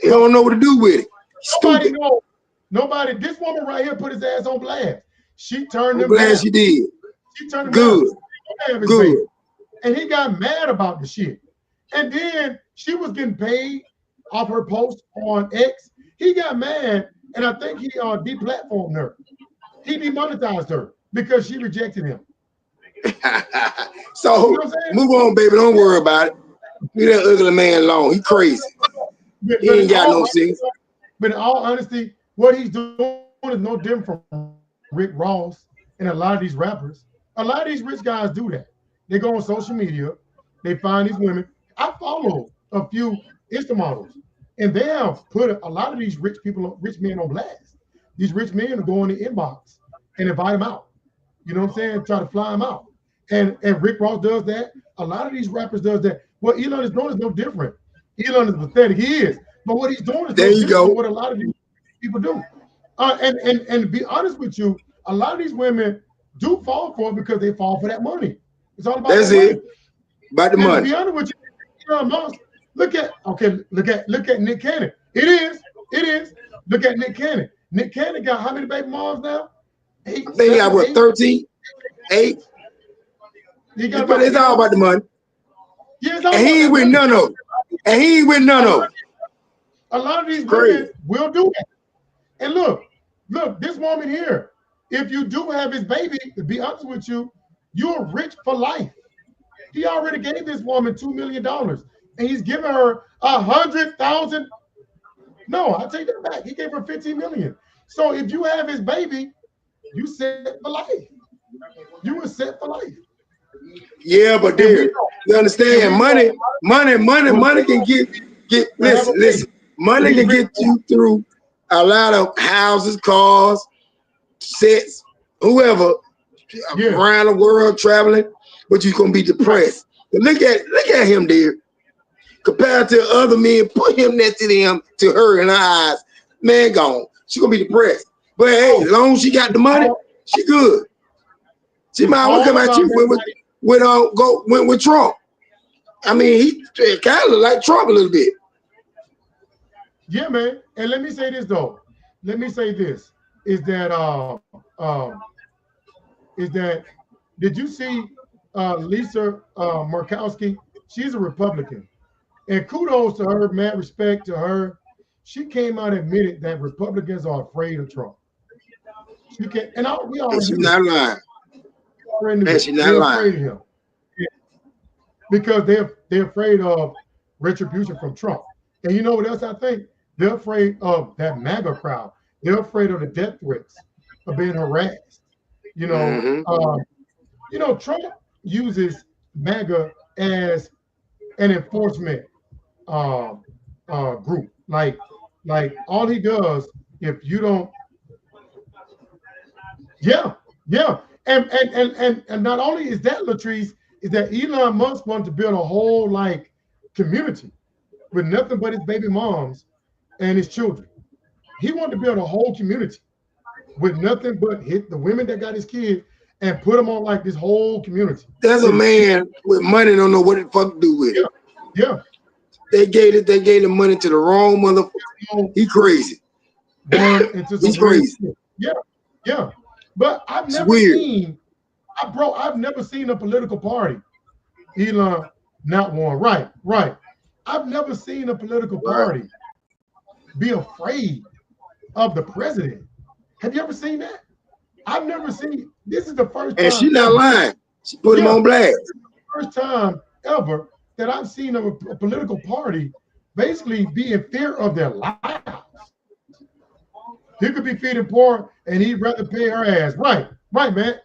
He don't know what to do with it. Nobody knows. Nobody. This woman right here put his ass on blast. She turned him. Glad she did. She turned him good. Good. And he got mad about the shit. And then she was getting paid off her post on X. He got mad, and I think he deplatformed her. He demonetized her because she rejected him. So you know move on, baby. Don't worry about it. Leave that ugly man alone. He crazy. He ain't got no sense. But in all honesty, what he's doing is no different from Rick Ross and a lot of these rappers. A lot of these rich guys do that. They go on social media, they find these women. I follow a few Insta models, and they have put a lot of these rich men on blast. These rich men go in the inbox and invite them out. You know what I'm saying? Try to fly them out. And Rick Ross does that. A lot of these rappers does that. What Elon is doing is no different. Elon is pathetic. He is. But what he's doing is there you go. What a lot of these people do. And to be honest with you, a lot of these women do fall for it because they fall for that money. It's all about that's that it. Money. About the money. To be honest with you, Elon Musk, look at Nick Cannon. It is. Look at Nick Cannon. Nick Cannon got how many baby moms now? 8. I think he got what, 13? 8? But it's all about the money. Yeah, and he ain't with none of them. A lot of these women will do that. And look, this woman here, if you do have his baby, to be honest with you, you're rich for life. He already gave this woman $2 million, and he's giving her 100,000. No, I take that back. He gave her 15 million. So if you have his baby, you set for life. You were set for life. Yeah, but there, you understand, money can get listen. Money can get you through a lot of houses, cars, sets, whoever around the world traveling, but you're gonna be depressed. But look at him there. Compared to other men, put him next to them, to her in her eyes, man gone. She gonna be depressed. But hey, as long as she got the money, she good. She might well come at you with Trump. I mean, he kind of look like Trump a little bit. Yeah, man. And let me say this though. Is that did you see Lisa Murkowski? She's a Republican. And kudos to her, mad respect to her. She came out and admitted that Republicans are afraid of Trump. We already she's not lying. She's not lying. Afraid of him. Because they're afraid of retribution from Trump. And you know what else I think? They're afraid of that MAGA crowd. They're afraid of the death threats, of being harassed. You know, Trump uses MAGA as an enforcement group. Like all he does, if you don't, and not only is that, Latrice, is that Elon Musk wanted to build a whole community with nothing but his baby moms and his children. He wanted to build a whole community with nothing but the women that got his kids and put them on this whole community. There's a man with money don't know what the fuck to do with it. Yeah. They gave the money to the wrong motherfucker. He crazy. He's crazy. Yeah. But I've never seen a political party, Elon, not one. Right. I've never seen a political party be afraid of the president. Have you ever seen that? I've never seen. This is the first time. And she's not lying. She put him on blast. first time ever that I've seen a political party basically be in fear of their lives. He could be feeding poor and he'd rather pay her ass. Right, man.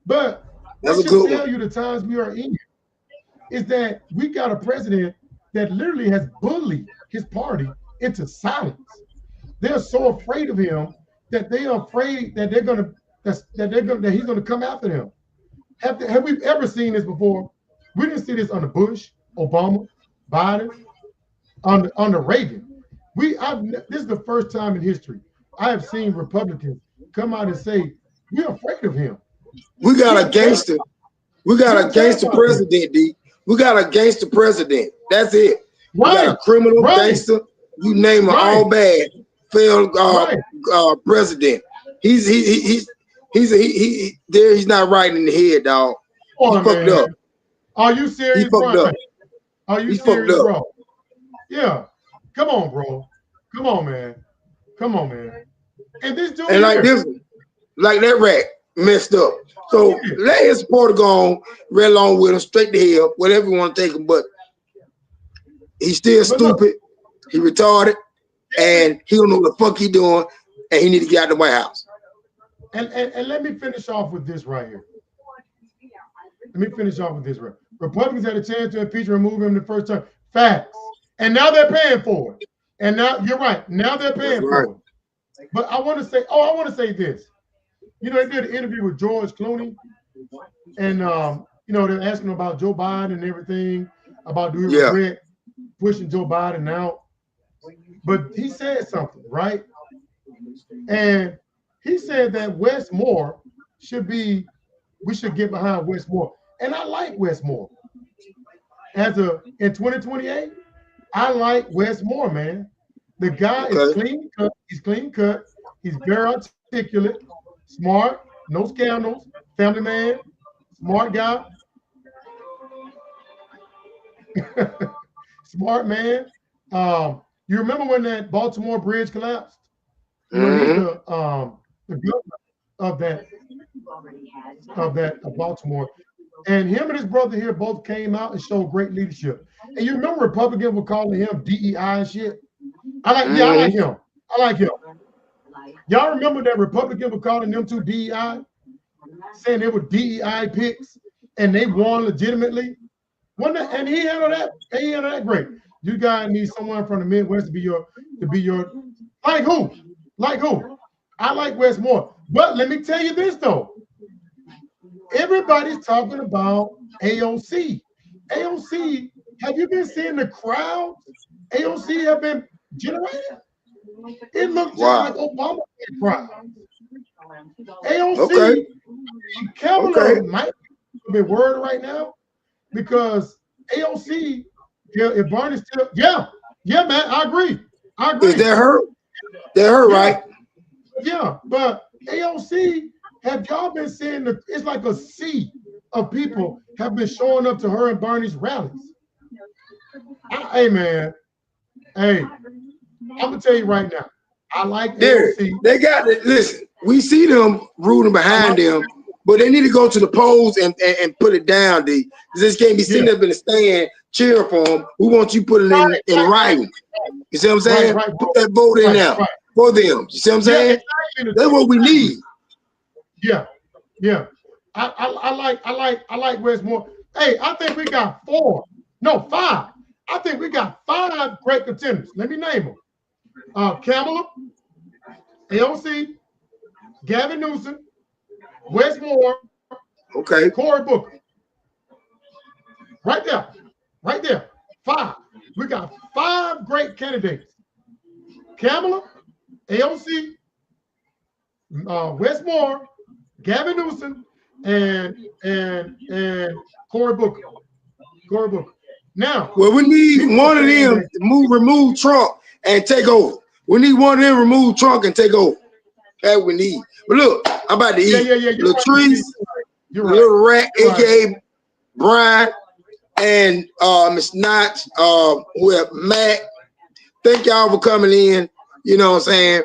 But that should tell you the times we are in is that we got a president that literally has bullied his party into silence. They're so afraid of him that they are afraid that he's gonna come after them. Have we ever seen this before? We didn't see this under Bush, Obama, Biden, under Reagan. This is the first time in history I have seen Republicans come out and say we're afraid of him. We got a gangster. We got a gangster president, D. We got a gangster president. That's it. We got a criminal gangster. You name it, all bad. Failed president. He's not right in the head, dog. He fucked up. Are you serious, he fucked bro? Up. Are you serious, bro? Yeah. Come on, bro. Come on, man. Come on, man. And this dude, and like this, like that rat messed up. So let his supporter go on, right along with him, straight to hell, whatever you want to take him. But he's still stupid. He retarded, and he don't know what the fuck he doing, and he need to get out of the White House. And let me finish off with this right here. Republicans had a chance to impeach and remove him the first time. Facts. And now they're paying for it. And now you're right. Now they're paying for it. But I want to say this. You know, they did an interview with George Clooney, and you know, they're asking about Joe Biden and everything, about do we regret pushing Joe Biden out. But he said something, right? And he said that Wes Moore we should get behind Wes Moore. And I like Wes Moore. In 2028, I like Wes Moore, man. The guy is clean cut. He's clean cut. He's very articulate, smart, no scandals, family man, smart guy. Smart man. You remember when that Baltimore bridge collapsed? Mm-hmm. The governor of Baltimore, and him and his brother here both came out and showed great leadership. And you remember Republicans were calling him DEI and shit. I like him. Y'all remember that Republicans were calling them two DEI, saying they were DEI picks, and they won legitimately. And he handled that great. You guys need someone from the Midwest to be your like who? I like Wes Moore. But let me tell you this though. Everybody's talking about AOC. AOC, have you been seeing the crowd AOC have been generated? It looks just like Obama crowd. AOC, Kamala might be worried right now because AOC, if Barney's still, yeah, man, I agree. Is that her? They're her, right? Yeah, but AOC, have y'all been seeing it's like a sea of people have been showing up to her and Bernie's rallies. Hey, man. Hey, I'm gonna tell you right now. I like AOC. They got it. Listen, we see them rooting behind them, but they need to go to the polls and put it down, D. This can't be sitting up in the stand cheering for them. We want you put it in writing. You see what I'm saying? Put that vote in there for them. You see what I'm saying? That's what we need. Yeah. I like Wes Moore. Hey, I think we got 5. I think we got 5 great contenders. Let me name them. Kamala, AOC, Gavin Newsom, Wes Moore, Cory Booker. Right there. 5. We got 5 great candidates. Kamala, AOC, Wes Moore, Gavin Newsom, and Cory Booker. Now, well, we need one of them to remove Trump and take over. We need one of them remove Trump and take over. That's what we need. But look, I'm about to eat. Latrice, Little Rat, aka Brian, and Miss Notch, with Matt. Thank y'all for coming in. You know what I'm saying?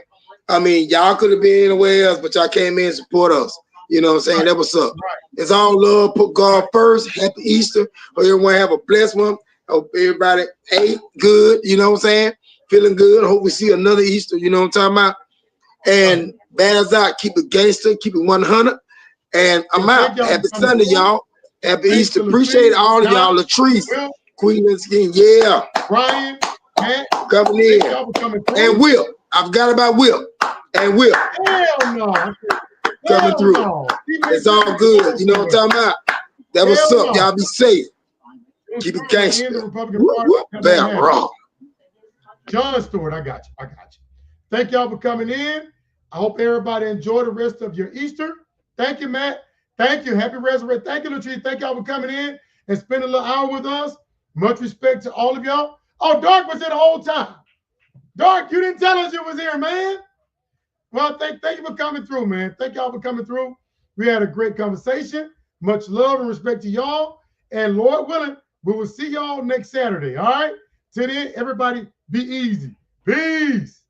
I mean, y'all could have been anywhere else, but y'all came in and support us. You know what I'm saying? That what's up. It's all love. Put God first. Happy Easter. Hope everyone have a blessed one. Hope everybody ate good. You know what I'm saying? Feeling good. Hope we see another Easter. You know what I'm talking about? And bands out. Keep it gangster. Keep it 100. And I'm out. Happy Sunday, y'all. Happy Easter. Appreciate all of y'all. Latrice, Queen and Skin. Yeah. Brian, Matt, coming in. And Will. I forgot about Will. And Will. Hell no. Coming through. No. It's all good. You know what I'm talking about? That was up. Y'all be safe. Keep it gangster. Bam, raw. John Stewart, I got you. Thank y'all for coming in. I hope everybody enjoy the rest of your Easter. Thank you, Matt. Thank you. Happy Resurrection. Thank you, Latrice. Thank y'all for coming in and spending a little hour with us. Much respect to all of y'all. Oh, Dark was here the whole time. Dark, you didn't tell us you was here, man. Well, thank you for coming through, man. Thank y'all for coming through. We had a great conversation. Much love and respect to y'all. And Lord willing, we will see y'all next Saturday. All right? Till then, everybody be easy. Peace.